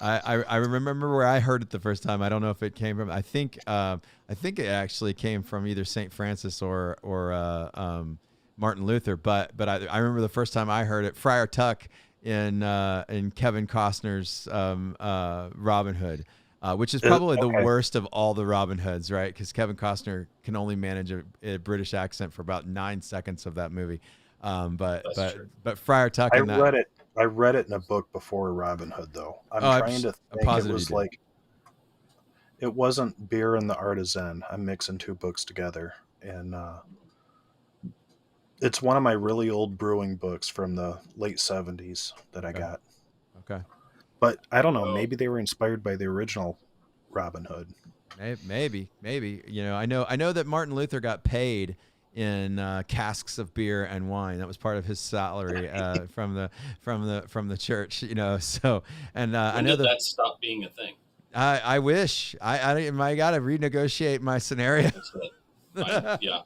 [SPEAKER 2] I remember where I heard it the first time. I don't know if it came from. I think it actually came from either Saint Francis or Martin Luther. But I remember the first time I heard it. Friar Tuck in Kevin Costner's Robin Hood, which is
[SPEAKER 1] Uh,
[SPEAKER 2] probably the
[SPEAKER 1] okay.
[SPEAKER 2] worst of all the Robin Hoods, right? Because Kevin Costner can only manage a British accent for about 9 seconds of that movie. But
[SPEAKER 3] That's
[SPEAKER 2] but
[SPEAKER 3] true.
[SPEAKER 2] but Friar Tuck
[SPEAKER 1] I
[SPEAKER 2] in that.
[SPEAKER 1] read it. I read it in a book before Robin Hood, though. I'm
[SPEAKER 2] Oh,
[SPEAKER 1] trying to
[SPEAKER 2] I'm
[SPEAKER 1] think. It
[SPEAKER 2] positive you
[SPEAKER 1] was
[SPEAKER 2] did.
[SPEAKER 1] like it wasn't Beer and the Artisan. I'm mixing two books together, and it's one of my really old brewing books from the late '70s that I
[SPEAKER 2] Okay.
[SPEAKER 1] got.
[SPEAKER 2] Okay.
[SPEAKER 1] But I don't know.
[SPEAKER 3] Well,
[SPEAKER 1] Maybe they were inspired by the original Robin Hood.
[SPEAKER 2] Maybe. I know that Martin Luther got paid in casks of beer and wine. That was part of his salary from the church. So and I
[SPEAKER 3] when
[SPEAKER 2] know
[SPEAKER 3] did
[SPEAKER 2] the
[SPEAKER 3] that stop being a thing?
[SPEAKER 2] I wish I got to renegotiate my scenario.
[SPEAKER 3] That's it. Yeah,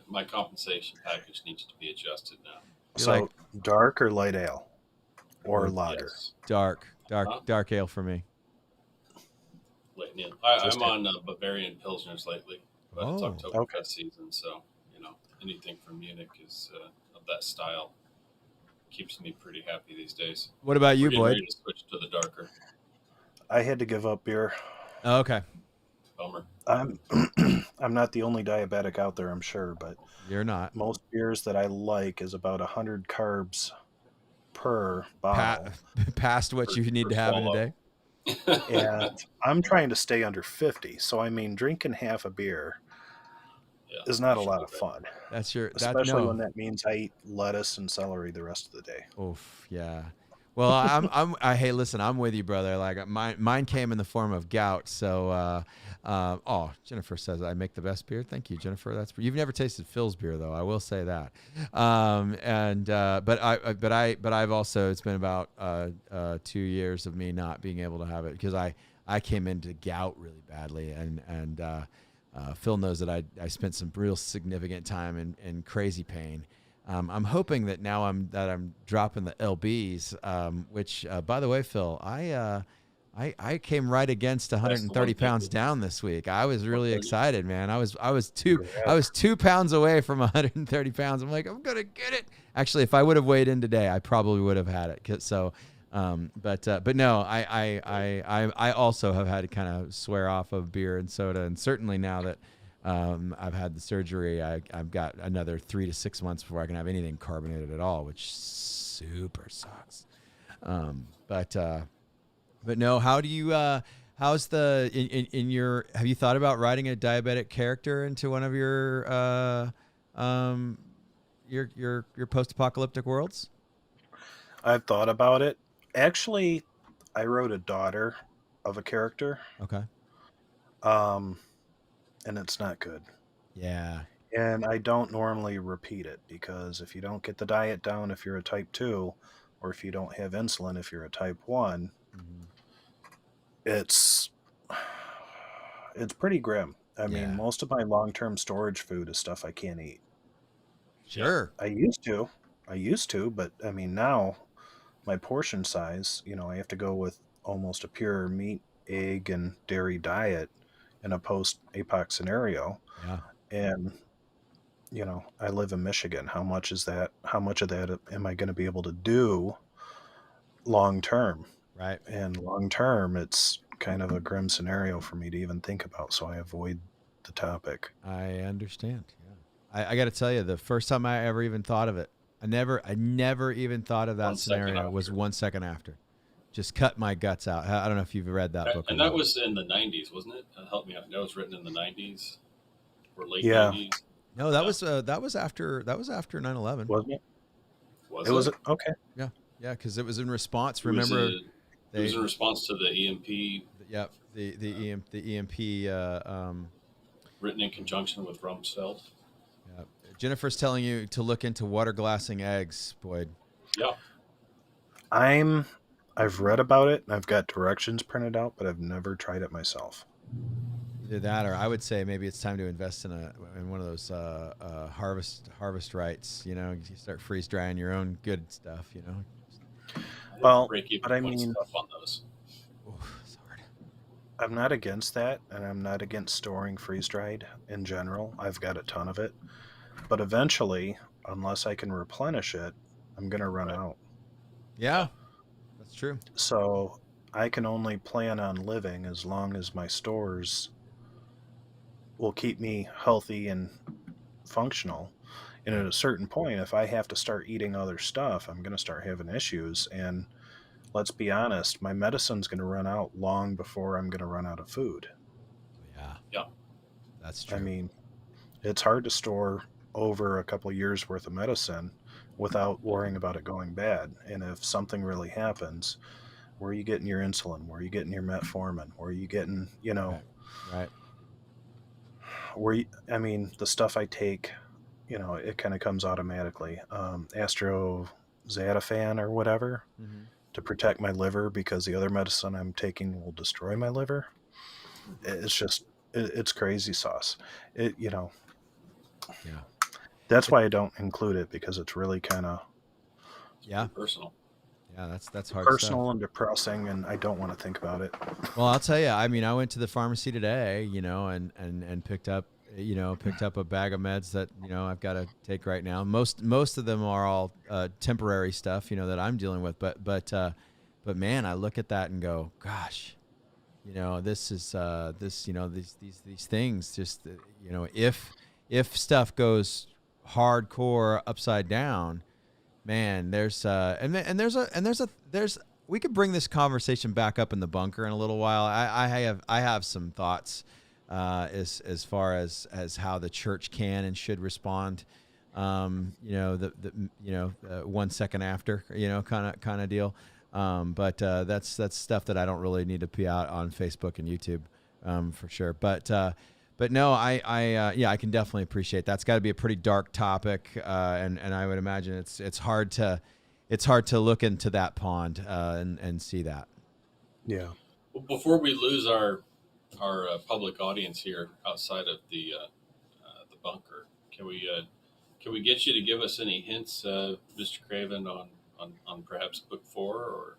[SPEAKER 3] my compensation package needs to be adjusted now.
[SPEAKER 2] You're like
[SPEAKER 1] So dark or light ale or
[SPEAKER 2] or
[SPEAKER 1] lager.
[SPEAKER 3] Yes. Huh?
[SPEAKER 2] dark ale for me.
[SPEAKER 3] Lately, I'm
[SPEAKER 1] Just
[SPEAKER 3] on Bavarian Pilsners lately, but it's
[SPEAKER 2] Oh,
[SPEAKER 1] okay.
[SPEAKER 3] Oktoberfest season, so anything from Munich is of that style keeps me pretty happy these days.
[SPEAKER 2] what about
[SPEAKER 3] We're
[SPEAKER 2] you,
[SPEAKER 3] getting
[SPEAKER 2] Boyd?
[SPEAKER 3] ready to switch to the darker.
[SPEAKER 1] I had to give up beer.
[SPEAKER 2] Oh, okay,
[SPEAKER 3] Bummer.
[SPEAKER 1] I'm I'm not the only diabetic out there, I'm sure, but
[SPEAKER 2] you're not
[SPEAKER 1] most beers that I like is about 100 carbs per
[SPEAKER 2] pa-
[SPEAKER 1] bottle,
[SPEAKER 2] past what you need
[SPEAKER 3] For
[SPEAKER 2] to have in a
[SPEAKER 3] swallow.
[SPEAKER 2] day.
[SPEAKER 1] and I'm trying to stay under 50. So I mean, drinking half a beer
[SPEAKER 3] Yeah,
[SPEAKER 1] is
[SPEAKER 3] you
[SPEAKER 1] not a
[SPEAKER 3] should
[SPEAKER 1] lot
[SPEAKER 3] do
[SPEAKER 1] of
[SPEAKER 3] that.
[SPEAKER 1] fun,
[SPEAKER 2] That's your that
[SPEAKER 1] especially
[SPEAKER 2] no.
[SPEAKER 1] when that means I eat lettuce and celery the rest of the day.
[SPEAKER 2] Oof, yeah. Well, hey, listen, I'm with you, brother. Like mine came in the form of gout. So, oh, Jennifer says I make the best beer. Thank you, Jennifer. You've never tasted Phil's beer though. I will say that. But I've also, it's been about 2 years of me not being able to have it because I came into gout really badly and Phil knows that I spent some real significant time in crazy pain. I'm hoping that now I'm dropping the lbs, which by the way, Phil, I came right against
[SPEAKER 3] That's the
[SPEAKER 2] 130 pounds
[SPEAKER 3] 150.
[SPEAKER 2] down this week. I was really
[SPEAKER 3] 130.
[SPEAKER 2] excited, man. I
[SPEAKER 1] Congrats.
[SPEAKER 2] was 2 pounds away from 130 pounds. I'm like, I'm gonna get it. Actually, if I would have weighed in today, I probably would have had it. So, but no, I also have had to kind of swear off of beer and soda, and certainly now that I've had the surgery, I've got another 3 to 6 months before I can have anything carbonated at all, which super sucks. But no, how do you how's the in your have you thought about writing a diabetic character into one of um your post-apocalyptic worlds?
[SPEAKER 1] I've thought about it. Actually, I wrote a daughter of a character,
[SPEAKER 2] Okay.
[SPEAKER 1] um, and it's not good.
[SPEAKER 2] Yeah.
[SPEAKER 1] And I don't normally repeat it because if you don't get the diet down if you're a type 2, or if you don't have insulin if you're a type 1,
[SPEAKER 2] Mm-hmm.
[SPEAKER 1] it's it's pretty grim. I mean,
[SPEAKER 2] Yeah.
[SPEAKER 1] most of my long-term storage food is stuff I can't eat.
[SPEAKER 3] Yeah.
[SPEAKER 2] Sure.
[SPEAKER 1] I used to. I used to, but I mean now my portion size, I have to go with almost a pure meat, egg and dairy diet in a post APOC scenario.
[SPEAKER 2] Yeah.
[SPEAKER 1] And I live in Michigan. How much is that? How much of that am I going to be able to do long term?
[SPEAKER 2] Right.
[SPEAKER 1] And long term, it's kind of a grim scenario for me to even think about. So I avoid the topic.
[SPEAKER 2] I understand. Yeah. I got to tell you, the first time I ever even thought of it, I never even thought of that
[SPEAKER 3] 1 second
[SPEAKER 2] scenario was
[SPEAKER 3] after.
[SPEAKER 2] 1 second after. Just cut my guts out. I don't know if you've read that book or
[SPEAKER 3] And that
[SPEAKER 2] not.
[SPEAKER 3] was in the 90s, wasn't it? Help me out. That was written in the 90s or late
[SPEAKER 1] Yeah,
[SPEAKER 3] 90s.
[SPEAKER 2] No,
[SPEAKER 3] Yeah.
[SPEAKER 2] that was after 9/11.
[SPEAKER 1] wasn't it?
[SPEAKER 3] Was
[SPEAKER 1] It was
[SPEAKER 3] it?
[SPEAKER 1] okay.
[SPEAKER 2] Yeah. Yeah, cuz it was in response.
[SPEAKER 3] It was
[SPEAKER 2] Remember
[SPEAKER 3] a. It was
[SPEAKER 2] they
[SPEAKER 3] in response to the EMP
[SPEAKER 2] yeah, the EMP
[SPEAKER 3] written in conjunction with Rumsfeld.
[SPEAKER 2] yeah. Jennifer's telling you to look into water glassing eggs, Boyd.
[SPEAKER 3] Yeah.
[SPEAKER 1] I've read about it and I've got directions printed out, but I've never tried it myself.
[SPEAKER 2] Either that, or I would say maybe it's time to invest in one of those harvest rights. You start freeze drying your own good stuff.
[SPEAKER 3] I didn't
[SPEAKER 1] Well,
[SPEAKER 3] break even
[SPEAKER 1] but I
[SPEAKER 3] point
[SPEAKER 1] mean,
[SPEAKER 3] stuff on those.
[SPEAKER 2] Oof, it's hard.
[SPEAKER 1] I'm not against that, and I'm not against storing freeze dried in general. I've got a ton of it. But eventually, unless I can replenish it, I'm going to run
[SPEAKER 3] Right.
[SPEAKER 1] out.
[SPEAKER 2] Yeah, that's true.
[SPEAKER 1] So I can only plan on living as long as my stores will keep me healthy and functional. And
[SPEAKER 2] Yeah.
[SPEAKER 1] at a certain point, if I have to start eating other stuff, I'm going to start having issues. And let's be honest, my medicine's going to run out long before I'm going to run out of food.
[SPEAKER 2] Yeah,
[SPEAKER 3] Yeah.
[SPEAKER 2] that's
[SPEAKER 1] I
[SPEAKER 2] true.
[SPEAKER 1] mean, it's hard to store over a couple years worth of medicine without worrying about it going bad. And if something really happens, where are you getting your insulin? Where are you getting your metformin? Where are you getting,
[SPEAKER 2] Right. Right.
[SPEAKER 1] I mean, the stuff I take, it kind of comes automatically. Astrozatafan or whatever
[SPEAKER 2] Mm-hmm.
[SPEAKER 1] to protect my liver because the other medicine I'm taking will destroy my liver. It's just, it's crazy sauce. It, you know,
[SPEAKER 2] Yeah.
[SPEAKER 1] that's
[SPEAKER 2] It,
[SPEAKER 1] why I don't include it because it's really kind of
[SPEAKER 3] It's
[SPEAKER 2] yeah.
[SPEAKER 3] pretty personal.
[SPEAKER 2] Yeah. That's hard stuff.
[SPEAKER 1] personal and depressing, and I don't want to think about it.
[SPEAKER 2] Well, I'll tell you. I mean, I went to the pharmacy today, and picked up, picked up a bag of meds that I've got to take right now. Most of them are all temporary stuff, that I'm dealing with. But man, I look at that and go, gosh, this is this, these things. Just if stuff goes hardcore upside down, man, there's there's we could bring this conversation back up in the bunker in a little while. I have some thoughts as far as how the church can and should respond. The 1 second after, kind of deal. That's stuff that I don't really need to be out on Facebook and YouTube, for sure. But no, yeah, I can definitely appreciate that's got to be a pretty dark topic, and I would imagine it's hard to look into that pond and see that.
[SPEAKER 1] Yeah.
[SPEAKER 3] Well, before we lose our public audience here outside of the bunker, can we get you to give us any hints, Mr. Craven, on perhaps book four, or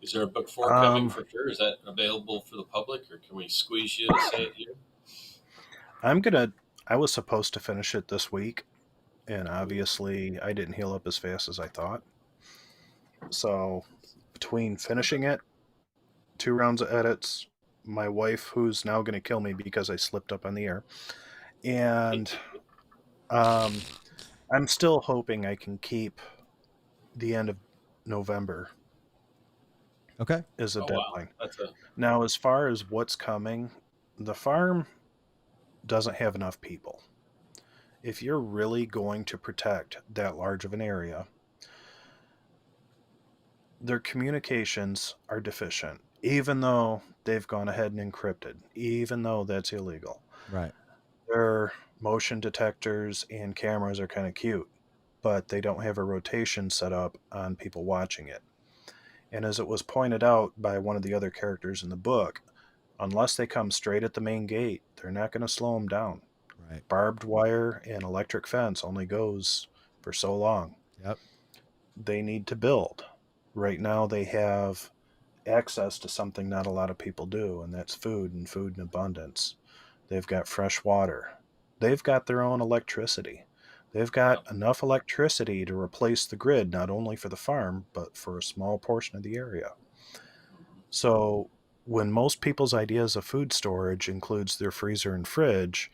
[SPEAKER 3] is there a book four coming
[SPEAKER 1] Um,
[SPEAKER 3] for sure? Is that available for the public, or can we squeeze you to say it here?
[SPEAKER 1] I'm gonna. I was supposed to finish it this week, and
[SPEAKER 3] Ooh,
[SPEAKER 1] obviously I didn't heal up as fast as I thought. So between finishing it, 2 rounds of edits, my wife, who's now going to kill me because I slipped up on the air, and um, I'm still hoping I can keep the end of November
[SPEAKER 2] Okay.
[SPEAKER 1] as a
[SPEAKER 3] oh wow,
[SPEAKER 1] deadline.
[SPEAKER 3] that's a
[SPEAKER 1] Now, as far as what's coming, the farm doesn't have enough people. If you're really going to protect that large of an area, their communications are deficient, even though they've gone ahead and encrypted, even though that's illegal.
[SPEAKER 2] Right.
[SPEAKER 1] Their motion detectors and cameras are kind of cute, but they don't have a rotation set up on people watching it. And as it was pointed out by one of the other characters in the book, unless they come straight at the main gate, they're not going to slow them down.
[SPEAKER 2] Right.
[SPEAKER 1] Barbed wire and electric fence only goes for so long.
[SPEAKER 2] Yep.
[SPEAKER 1] They need to build. Right now, they have access to something not a lot of people do, and that's food and food in abundance. They've got fresh water. They've got their own electricity. They've got
[SPEAKER 3] yep.
[SPEAKER 1] enough electricity to replace the grid, not only for the farm, but for a small portion of the area.
[SPEAKER 3] Mhm.
[SPEAKER 1] So, when most people's ideas of food storage includes their freezer and fridge,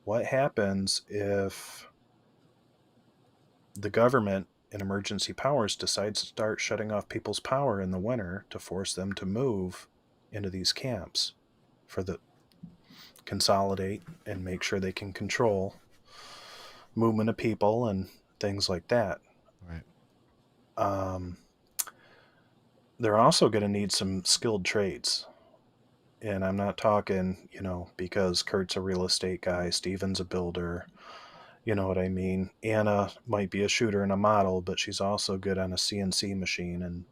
[SPEAKER 1] what happens if the government and emergency powers decides to start shutting off people's power in the winter to force them to move into these camps for the consolidate and make sure they can control movement of people and things like that.
[SPEAKER 2] Right.
[SPEAKER 1] Um, they're also going to need some skilled trades. And I'm not talking, because Kurt's a real estate guy, Steven's a builder, you know what I mean? Anna might be a shooter and a model, but she's also good on a CNC machine, and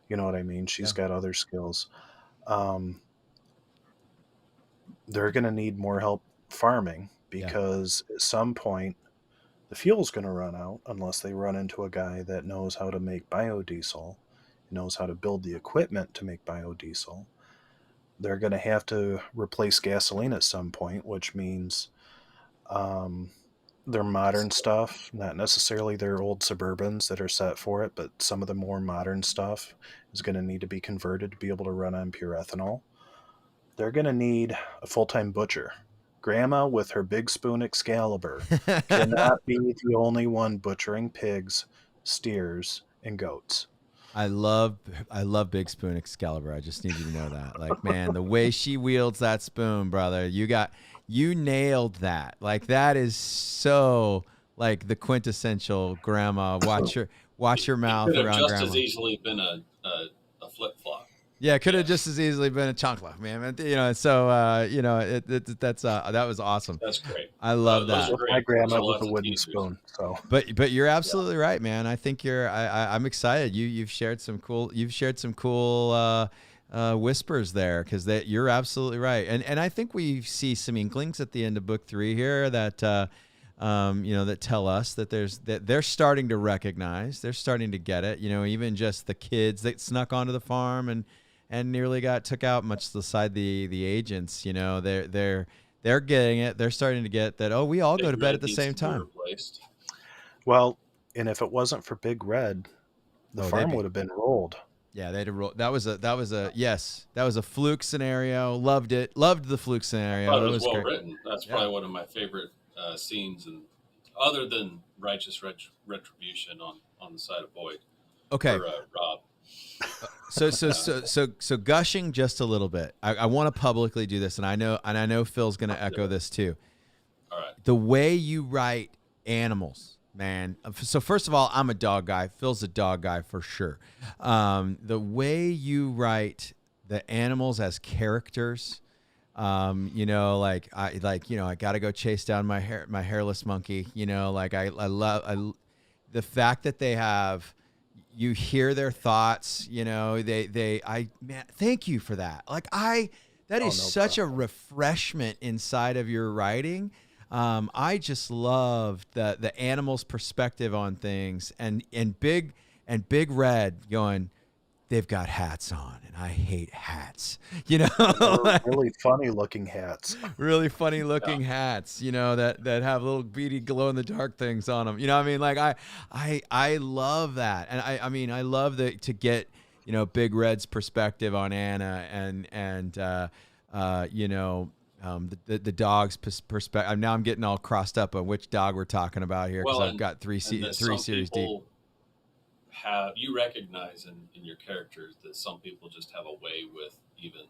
[SPEAKER 1] you know what I mean? She's
[SPEAKER 2] Yeah.
[SPEAKER 1] got other skills. Um, they're going to need more help farming
[SPEAKER 2] Yeah.
[SPEAKER 1] because at some point the fuel's going to run out unless they run into a guy that knows how to make biodiesel, knows how to build the equipment to make biodiesel. They're going to have to replace gasoline at some point, which means um, their modern stuff, not necessarily their old Suburbans that are set for it, but some of the more modern stuff is going to need to be converted to be able to run on pure ethanol. They're going to need a full-time butcher. Grandma with her big spoon Excalibur cannot be the only one butchering pigs, steers, and goats.
[SPEAKER 2] I love Big Spoon Excalibur. I just need you to know that. Like, man, the way she wields that spoon, brother, you nailed that. Like, that is so like the quintessential grandma. Watch your
[SPEAKER 3] It
[SPEAKER 2] mouth
[SPEAKER 3] could have
[SPEAKER 2] around
[SPEAKER 3] just as
[SPEAKER 2] grandma.
[SPEAKER 3] easily been a flip flop.
[SPEAKER 2] Yeah, it could have just
[SPEAKER 3] Yes,
[SPEAKER 2] as easily been a chancla, man. You know, so that's that was awesome.
[SPEAKER 3] that's great.
[SPEAKER 2] I love
[SPEAKER 3] Those are
[SPEAKER 2] that.
[SPEAKER 1] With my
[SPEAKER 3] great. Those are
[SPEAKER 1] grandma with a
[SPEAKER 3] lots of
[SPEAKER 1] wooden
[SPEAKER 3] teasers.
[SPEAKER 1] spoon. So
[SPEAKER 2] But you're
[SPEAKER 3] Yeah.
[SPEAKER 2] absolutely right, man. I think I'm excited. You've shared some cool whispers there, because you're absolutely right. And I think we see some inklings at the end of book 3 here that that tell us that they're starting to recognize, they're starting to get it. You know, even just the kids that snuck onto the farm and nearly got took out, much beside the agents. You know, they're getting it. They're starting to get that. Oh, we all go
[SPEAKER 3] Big
[SPEAKER 2] to bed
[SPEAKER 3] Red
[SPEAKER 2] at the
[SPEAKER 3] needs
[SPEAKER 2] same
[SPEAKER 3] to be
[SPEAKER 2] time.
[SPEAKER 3] replaced.
[SPEAKER 1] well, and if it wasn't for Big Red, the
[SPEAKER 2] Oh, they'd
[SPEAKER 1] farm
[SPEAKER 2] be.
[SPEAKER 1] would have been rolled.
[SPEAKER 2] Yeah, they'd have rolled. Yes, that was a fluke scenario. Loved it. Loved the fluke
[SPEAKER 3] I
[SPEAKER 2] scenario.
[SPEAKER 3] thought it
[SPEAKER 2] That
[SPEAKER 3] was
[SPEAKER 2] was
[SPEAKER 3] well
[SPEAKER 2] great.
[SPEAKER 3] written. That's
[SPEAKER 2] Yeah.
[SPEAKER 3] probably one of my favorite scenes, and other than righteous retribution on the side of Boyd
[SPEAKER 2] Okay.
[SPEAKER 3] or Rob.
[SPEAKER 2] So gushing just a little bit. I want to publicly do this, and I know Phil's going to echo this too.
[SPEAKER 3] All right.
[SPEAKER 2] The way you write animals, man. So first of all, I'm a dog guy. Phil's a dog guy for sure. The way you write the animals as characters, I got to go chase down my hairless monkey. You know, like I love the fact that they have. You hear their thoughts. You know, man, thank you for that. That
[SPEAKER 1] Oh,
[SPEAKER 2] is
[SPEAKER 1] no
[SPEAKER 2] such a
[SPEAKER 1] problem.
[SPEAKER 2] refreshment inside of your writing. I just love the animal's perspective on things, and big red going, they've got hats on and I hate hats. You
[SPEAKER 1] And they
[SPEAKER 2] know,
[SPEAKER 1] were really funny looking hats.
[SPEAKER 2] really funny
[SPEAKER 3] Yeah.
[SPEAKER 2] looking hats, that have little beady glow in the dark things on them. You know what I mean? Like I love that. And I love to get, Big Red's perspective on Anna, and the dog's perspective. Now I'm getting all crossed up on which dog we're talking about here, because
[SPEAKER 3] Well,
[SPEAKER 2] I've got three
[SPEAKER 3] that
[SPEAKER 2] three
[SPEAKER 3] some
[SPEAKER 2] series deep.
[SPEAKER 3] people have, you recognize in your characters that some people just have a way with even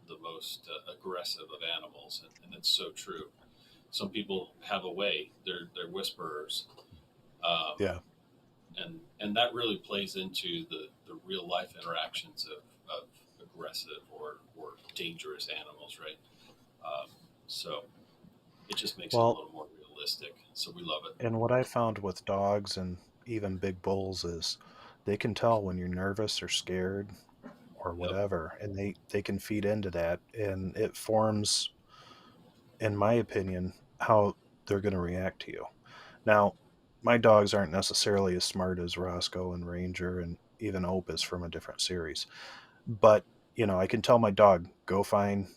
[SPEAKER 3] the most aggressive of animals, and it's so true. Some people have a way; they're whisperers, um,
[SPEAKER 1] Yeah.
[SPEAKER 3] and that really plays into the real life interactions of aggressive or dangerous animals, right? So it just makes it a
[SPEAKER 1] Well,
[SPEAKER 3] little more realistic. So we love it.
[SPEAKER 1] and what I found with dogs and even big bulls is they can tell when you're nervous or scared or
[SPEAKER 3] Yep.
[SPEAKER 1] whatever, and they can feed into that, and it forms, in my opinion, how they're going to react to you. Now, my dogs aren't necessarily as smart as Roscoe and Ranger and even Opus from a different series, but I can tell my dog, go find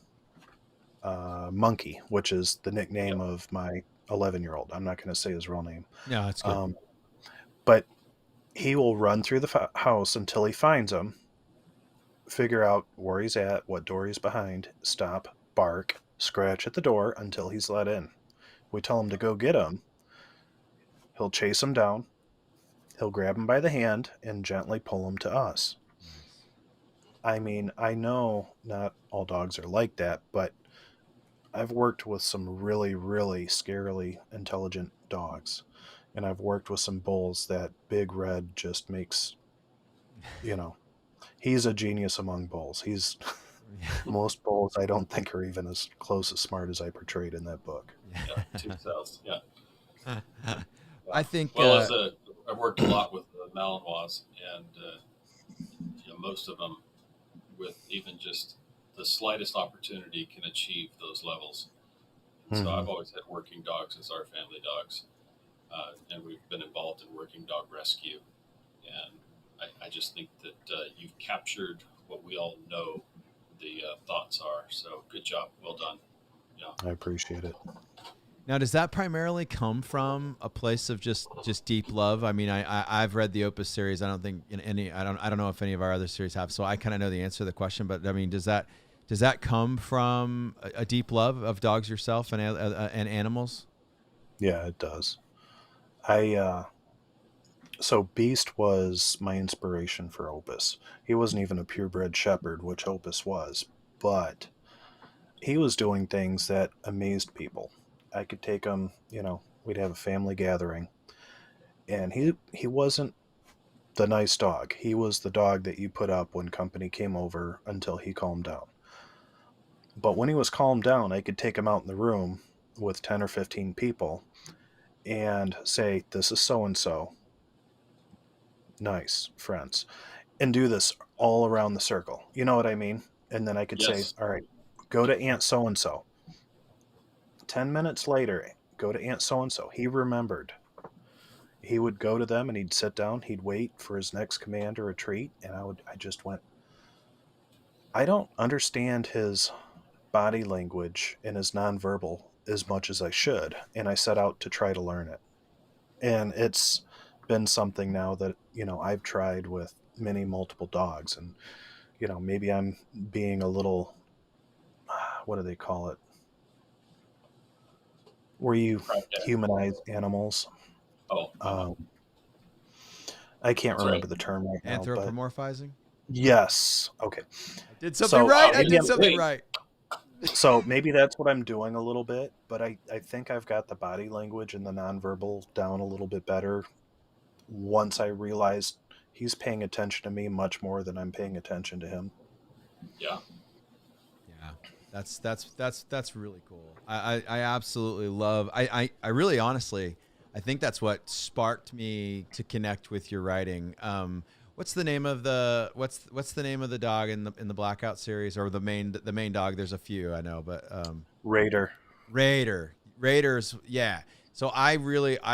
[SPEAKER 1] Monkey, which is the nickname
[SPEAKER 3] Yep.
[SPEAKER 1] of my 11-year-old. I'm not going to say his real name.
[SPEAKER 2] Yeah, that's good.
[SPEAKER 1] Um, but he will run through the house until he finds him, figure out where he's at, what door he's behind, stop, bark, scratch at the door until he's let in. We tell him to go get him. He'll chase him down. He'll grab him by the hand and gently pull him to us.
[SPEAKER 2] Nice.
[SPEAKER 1] I mean, I know not all dogs are like that, but I've worked with some really, really scarily intelligent dogs. And I've worked with some bulls that Big Red just makes, you know, he's a genius among bulls. He's most bulls I don't think are even as close as smart as I portrayed in that book.
[SPEAKER 3] Yeah. Two cells. Yeah. Yeah.
[SPEAKER 2] I think
[SPEAKER 3] Well, I've worked a lot with Malinois, and most of them, with even just the slightest opportunity, can achieve those levels. And so
[SPEAKER 1] Mhm.
[SPEAKER 3] I've always had working dogs as our family dogs, and we've been involved in working dog rescue. And I just think that you've captured what we all know the thoughts are. So good job, well done. Yeah.
[SPEAKER 1] I appreciate it.
[SPEAKER 2] Now, does that primarily come from a place of just deep love? I mean, I've read the Opus series. I don't think in any I don't know if any of our other series have. So I kind of know the answer to the question. But I mean, does that come from a deep love of dogs yourself and animals?
[SPEAKER 1] Yeah, it does. I So Beast was my inspiration for Opus. He wasn't even a purebred shepherd, which Opus was, but he was doing things that amazed people. I could take him, we'd have a family gathering, and he wasn't the nice dog. He was the dog that you put up when company came over until he calmed down. But when he was calmed down, I could take him out in the room with 10 or 15 people and say, "This is so and so, nice friends," and do this all around the circle. You know what I mean? And then I could say,
[SPEAKER 3] Yes.
[SPEAKER 1] "All right, go to Aunt so and so." 10 minutes later, go to Aunt so and so. He remembered. He would go to them and he'd sit down, he'd wait for his next command or retreat, and I just went, I don't understand his body language and his nonverbal as much as I should, and I set out to try to learn it. And it's been something now that, I've tried with many multiple dogs, and maybe I'm being a little, what do they call it, where you
[SPEAKER 3] Right.
[SPEAKER 1] humanize animals.
[SPEAKER 3] Oh,
[SPEAKER 1] um, I can't
[SPEAKER 3] that's right.
[SPEAKER 1] remember the term right now, but
[SPEAKER 2] Anthropomorphizing.
[SPEAKER 1] yes, okay.
[SPEAKER 2] I did something
[SPEAKER 1] So
[SPEAKER 2] right.
[SPEAKER 3] Wow,
[SPEAKER 2] I
[SPEAKER 3] you
[SPEAKER 1] maybe
[SPEAKER 2] did
[SPEAKER 1] I'm,
[SPEAKER 2] something
[SPEAKER 3] great.
[SPEAKER 2] right.
[SPEAKER 1] maybe that's what I'm doing a little bit, but I think I've got the body language and the nonverbal down a little bit better once I realized he's paying attention to me much more than I'm paying attention to him.
[SPEAKER 3] Yeah.
[SPEAKER 2] Yeah, that's really cool. I absolutely love. I really honestly, I think that's what sparked me to connect with your writing. What's the name of the what's the name of the dog in the Blackout series, or the main dog? There's a few I know, but
[SPEAKER 1] Raider.
[SPEAKER 2] Raiders. Yeah. So I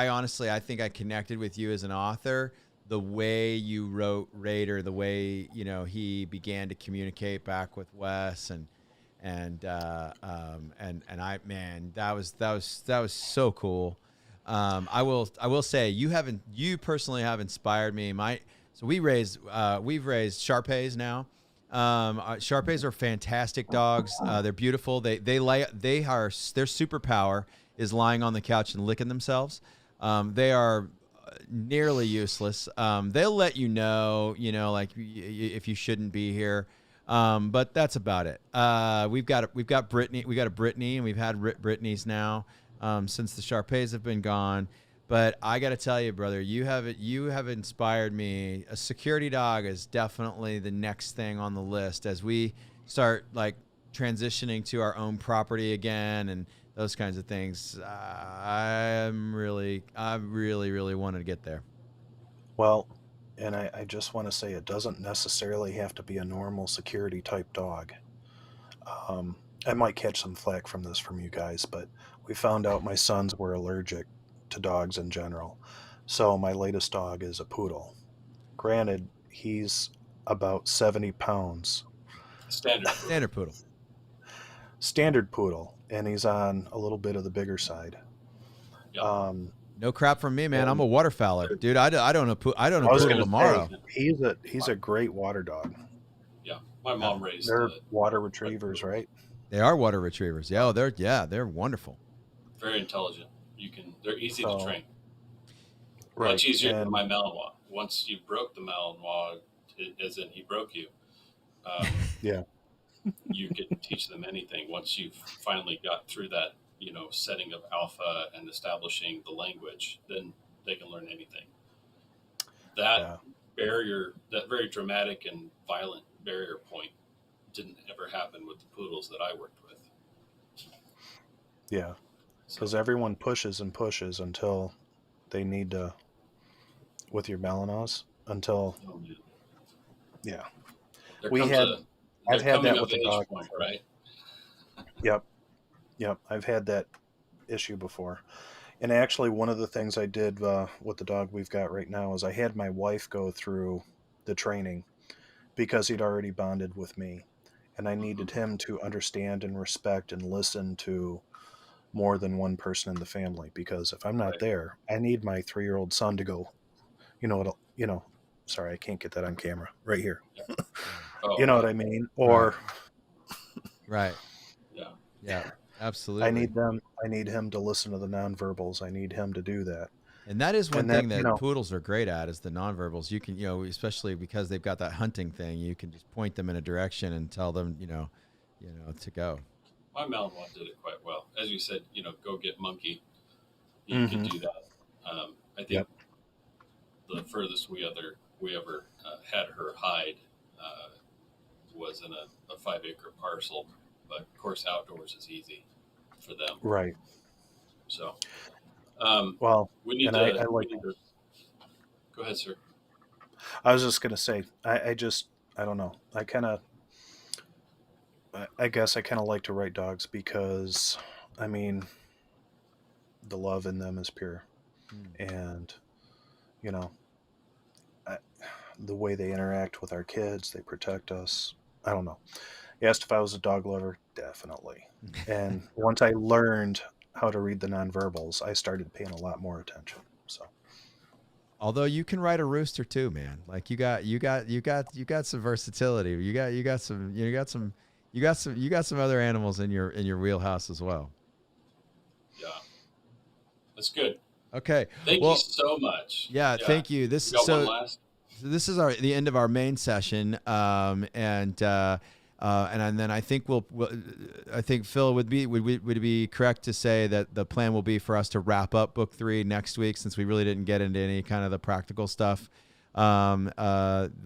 [SPEAKER 2] honestly, I think I connected with you as an author. The way you wrote Raider, the way he began to communicate back with Wes, and I, man, that was so cool. I will say you personally have inspired me. So we've raised Shar-Peis now. Shar-Peis are fantastic dogs. They're beautiful. Their superpower is lying on the couch and licking themselves. They are nearly useless. They'll let like if you shouldn't be here. But that's about it. We've got Brittany. We got a Brittany, and we've had Brittany's now since the Shar-Peis have been gone. But I got to tell you, brother, you have inspired me. A security dog is definitely the next thing on the list as we start like transitioning to our own property again and those kinds of things. I really, really wanted to get there.
[SPEAKER 1] Well, and I just want to say it doesn't necessarily have to be a normal security type dog. Um, I might catch some flack from this from you guys, but we found out my sons were allergic to dogs in general. So my latest dog is a poodle. Granted, he's about 70 pounds,
[SPEAKER 3] Standard poodle.
[SPEAKER 2] Standard poodle.
[SPEAKER 1] standard poodle, and he's on a little bit of the bigger side.
[SPEAKER 3] Yeah.
[SPEAKER 1] Um,
[SPEAKER 2] No crap from me, man. I'm
[SPEAKER 1] and
[SPEAKER 2] a waterfowler, dude. I don't know. I don't
[SPEAKER 1] I
[SPEAKER 2] know
[SPEAKER 1] was
[SPEAKER 2] poodle
[SPEAKER 1] going to say
[SPEAKER 2] tomorrow.
[SPEAKER 1] he's a great water dog.
[SPEAKER 3] Yeah. My
[SPEAKER 2] Yeah,
[SPEAKER 3] mom raised
[SPEAKER 1] They're water
[SPEAKER 3] white
[SPEAKER 1] retrievers,
[SPEAKER 3] poodles.
[SPEAKER 1] right?
[SPEAKER 2] they are water retrievers. They're wonderful.
[SPEAKER 3] Very intelligent. They're easy to
[SPEAKER 1] So
[SPEAKER 3] train.
[SPEAKER 1] right,
[SPEAKER 3] Much easier than
[SPEAKER 1] and
[SPEAKER 3] my Malinois. Once you broke the Malinois, as in he broke you, um,
[SPEAKER 1] yeah,
[SPEAKER 3] you can teach them anything. Once you've finally got through that, setting of alpha and establishing the language, then they can learn anything. That
[SPEAKER 1] yeah,
[SPEAKER 3] barrier, that very dramatic and violent barrier point, didn't ever happen with the poodles that I worked with.
[SPEAKER 1] yeah.
[SPEAKER 3] So,
[SPEAKER 1] Because everyone pushes and pushes until they need to with your Malinois until
[SPEAKER 3] oh man,
[SPEAKER 1] yeah.
[SPEAKER 3] there
[SPEAKER 1] We
[SPEAKER 3] comes
[SPEAKER 1] had
[SPEAKER 3] a
[SPEAKER 1] I've
[SPEAKER 3] their
[SPEAKER 1] had
[SPEAKER 3] coming
[SPEAKER 1] that
[SPEAKER 3] of
[SPEAKER 1] with the
[SPEAKER 3] age
[SPEAKER 1] dog
[SPEAKER 3] point,
[SPEAKER 1] before.
[SPEAKER 3] right?
[SPEAKER 1] Yep, yep. I've had that issue before. And actually, one of the things I did with the dog we've got right now is I had my wife go through the training because he'd already bonded with me, and I
[SPEAKER 3] Mm-hmm.
[SPEAKER 1] needed him to understand and respect and listen to more than one person in the family, because if I'm not
[SPEAKER 3] Right.
[SPEAKER 1] there, I need my 3-year-old son to go, it'll, sorry, I can't get that on camera right here.
[SPEAKER 3] Yeah.
[SPEAKER 2] Yeah.
[SPEAKER 1] You
[SPEAKER 3] Oh,
[SPEAKER 1] know
[SPEAKER 3] yeah.
[SPEAKER 1] what I mean?
[SPEAKER 2] Right.
[SPEAKER 1] Or
[SPEAKER 2] Right.
[SPEAKER 3] Yeah.
[SPEAKER 2] Yeah.
[SPEAKER 1] I
[SPEAKER 2] Absolutely.
[SPEAKER 1] need him to listen to the nonverbals. I need him to do that.
[SPEAKER 2] And that is one
[SPEAKER 1] And that,
[SPEAKER 2] thing that poodles are great at is the nonverbals. You can, especially because they've got that hunting thing, you can just point them in a direction and tell them, to go.
[SPEAKER 3] My Malinois did it quite well. As you said, go get monkey. He could
[SPEAKER 1] hmm
[SPEAKER 3] do that. I think
[SPEAKER 1] yep.
[SPEAKER 3] the furthest we ever had her hide uh, was in a 5-acre parcel, but of course outdoors is easy for them.
[SPEAKER 1] Right.
[SPEAKER 3] So um,
[SPEAKER 1] Well,
[SPEAKER 3] we need
[SPEAKER 1] and
[SPEAKER 3] to
[SPEAKER 1] I
[SPEAKER 3] we
[SPEAKER 1] like,
[SPEAKER 3] need to go ahead, sir.
[SPEAKER 1] I was just going to say, I don't know. I guess I kind of like to write dogs because, I mean, the love in them is pure.
[SPEAKER 2] Hmm.
[SPEAKER 1] And, you know, I, the way they interact with our kids, they protect us. I don't know. You asked if I was a dog lover? Definitely. And once I learned how to read the nonverbals, I started paying a lot more attention. So,
[SPEAKER 2] Although you can ride a rooster too, man. Like you got some versatility. You got some other animals in your wheelhouse as well.
[SPEAKER 3] Yeah, that's good.
[SPEAKER 2] Okay.
[SPEAKER 3] Thank you
[SPEAKER 2] Well,
[SPEAKER 3] so much.
[SPEAKER 2] yeah,
[SPEAKER 3] Yeah,
[SPEAKER 2] thank you.
[SPEAKER 3] we got one last.
[SPEAKER 2] So this is the end of our main session, and then I think I think Phil would it be correct to say that the plan will be for us to wrap up book 3 next week, since we really didn't get into any kind of the practical stuff,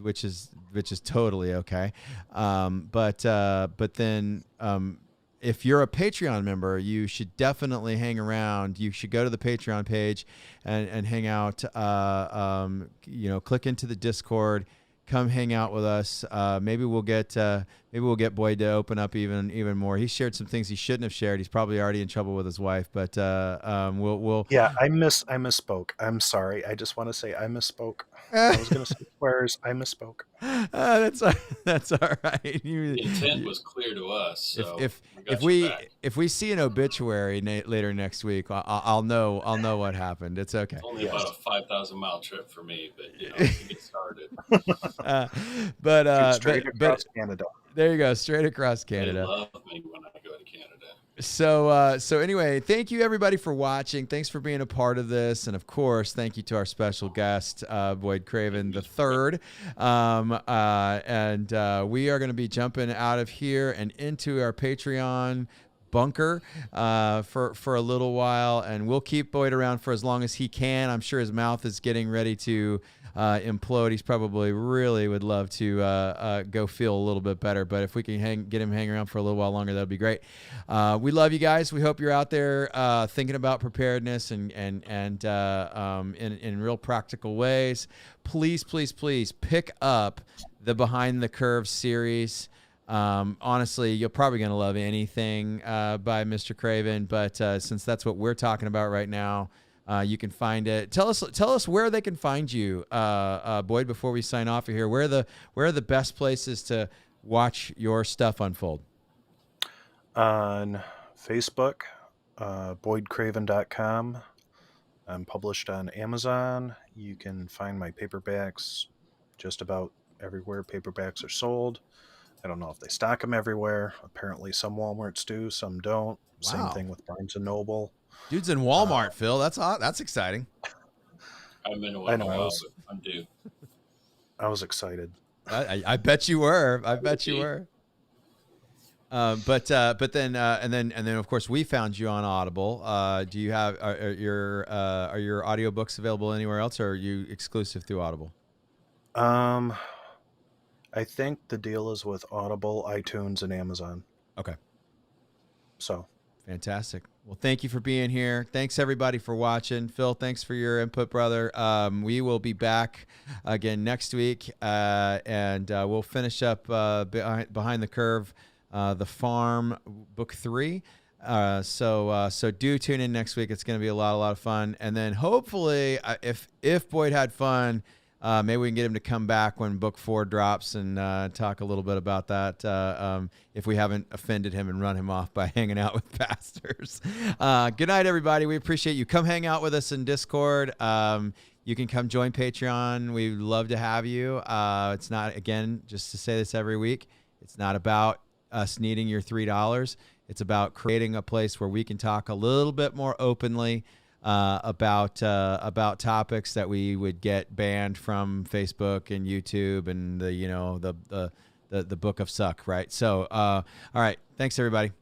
[SPEAKER 2] which is totally okay, but then. If you're a Patreon member, you should definitely hang around. You should go to the Patreon page and hang out. Click into the Discord, come hang out with us. Maybe we'll get Boyd to open up even more. He shared some things he shouldn't have shared. He's probably already in trouble with his wife, but we'll.
[SPEAKER 1] yeah, I misspoke. I'm sorry. I just want to say I misspoke. I was going to say swears. I misspoke.
[SPEAKER 2] That's that's all right.
[SPEAKER 3] The intent was clear to us,
[SPEAKER 2] if
[SPEAKER 3] so
[SPEAKER 2] if
[SPEAKER 3] we
[SPEAKER 2] if
[SPEAKER 3] got your
[SPEAKER 2] we
[SPEAKER 3] back.
[SPEAKER 2] if we see an obituary later next week, I'll know what happened. It's okay.
[SPEAKER 3] It's only
[SPEAKER 1] Yes.
[SPEAKER 3] about a 5,000-mile trip for me, but to get started,
[SPEAKER 2] uh,
[SPEAKER 1] Shoot
[SPEAKER 2] but
[SPEAKER 1] straight across Canada.
[SPEAKER 2] there you go, straight across
[SPEAKER 3] they
[SPEAKER 2] Canada.
[SPEAKER 3] love me when I go to Canada.
[SPEAKER 2] So anyway, thank you everybody for watching. Thanks for being a part of this, and of course, thank you to our special guest, Boyd Craven the third. And we are going to be jumping out of here and into our Patreon bunker for a little while, and we'll keep Boyd around for as long as he can. I'm sure his mouth is getting ready to implode. He's probably really would love to go feel a little bit better, but if we can get him hanging around for a little while longer, that'd be great. We love you guys. We hope you're out there thinking about preparedness and in real practical ways. Please pick up the Behind the Curve series. Honestly, you're probably going to love anything by Mr. Craven, but since that's what we're talking about right now, you can find it. Tell us where they can find you, Boyd, before we sign off of here. Where are the best places to watch your stuff unfold?
[SPEAKER 1] On Facebook, boydcraven.com. I'm published on Amazon. You can find my paperbacks just about everywhere paperbacks are sold. I don't know if they stock them everywhere. Apparently some Walmarts do, some don't. Same
[SPEAKER 2] Wow.
[SPEAKER 1] thing with Barnes & Noble.
[SPEAKER 2] Dude's in Walmart, Phil. That's exciting.
[SPEAKER 3] I haven't been to
[SPEAKER 1] I
[SPEAKER 3] one in
[SPEAKER 1] know,
[SPEAKER 3] a while, but I'm due.
[SPEAKER 1] I was excited.
[SPEAKER 2] I bet you were. I bet you were. But then of course we found you on Audible. Do you have are your audiobooks available anywhere else, or are you exclusive through Audible?
[SPEAKER 1] I think the deal is with Audible, iTunes, and Amazon.
[SPEAKER 2] Okay.
[SPEAKER 1] So
[SPEAKER 2] Fantastic. Well, thank you for being here. Thanks everybody for watching. Phil, thanks for your input, brother. We will be back again next week, and we'll finish up Behind the Curve, The Farm, Book 3. So do tune in next week. It's going to be a lot of fun. And then hopefully, if Boyd had fun, Maybe we can get him to come back when book 4 drops and talk a little bit about that. If we haven't offended him and run him off by hanging out with pastors. Good night, everybody. We appreciate you. Come hang out with us in Discord. You can come join Patreon. We'd love to have you. It's not, again, just to say this every week, it's not about us needing your $3. It's about creating a place where we can talk a little bit more openly about topics that we would get banned from Facebook and YouTube and the book of suck, right? So, all right. Thanks, everybody.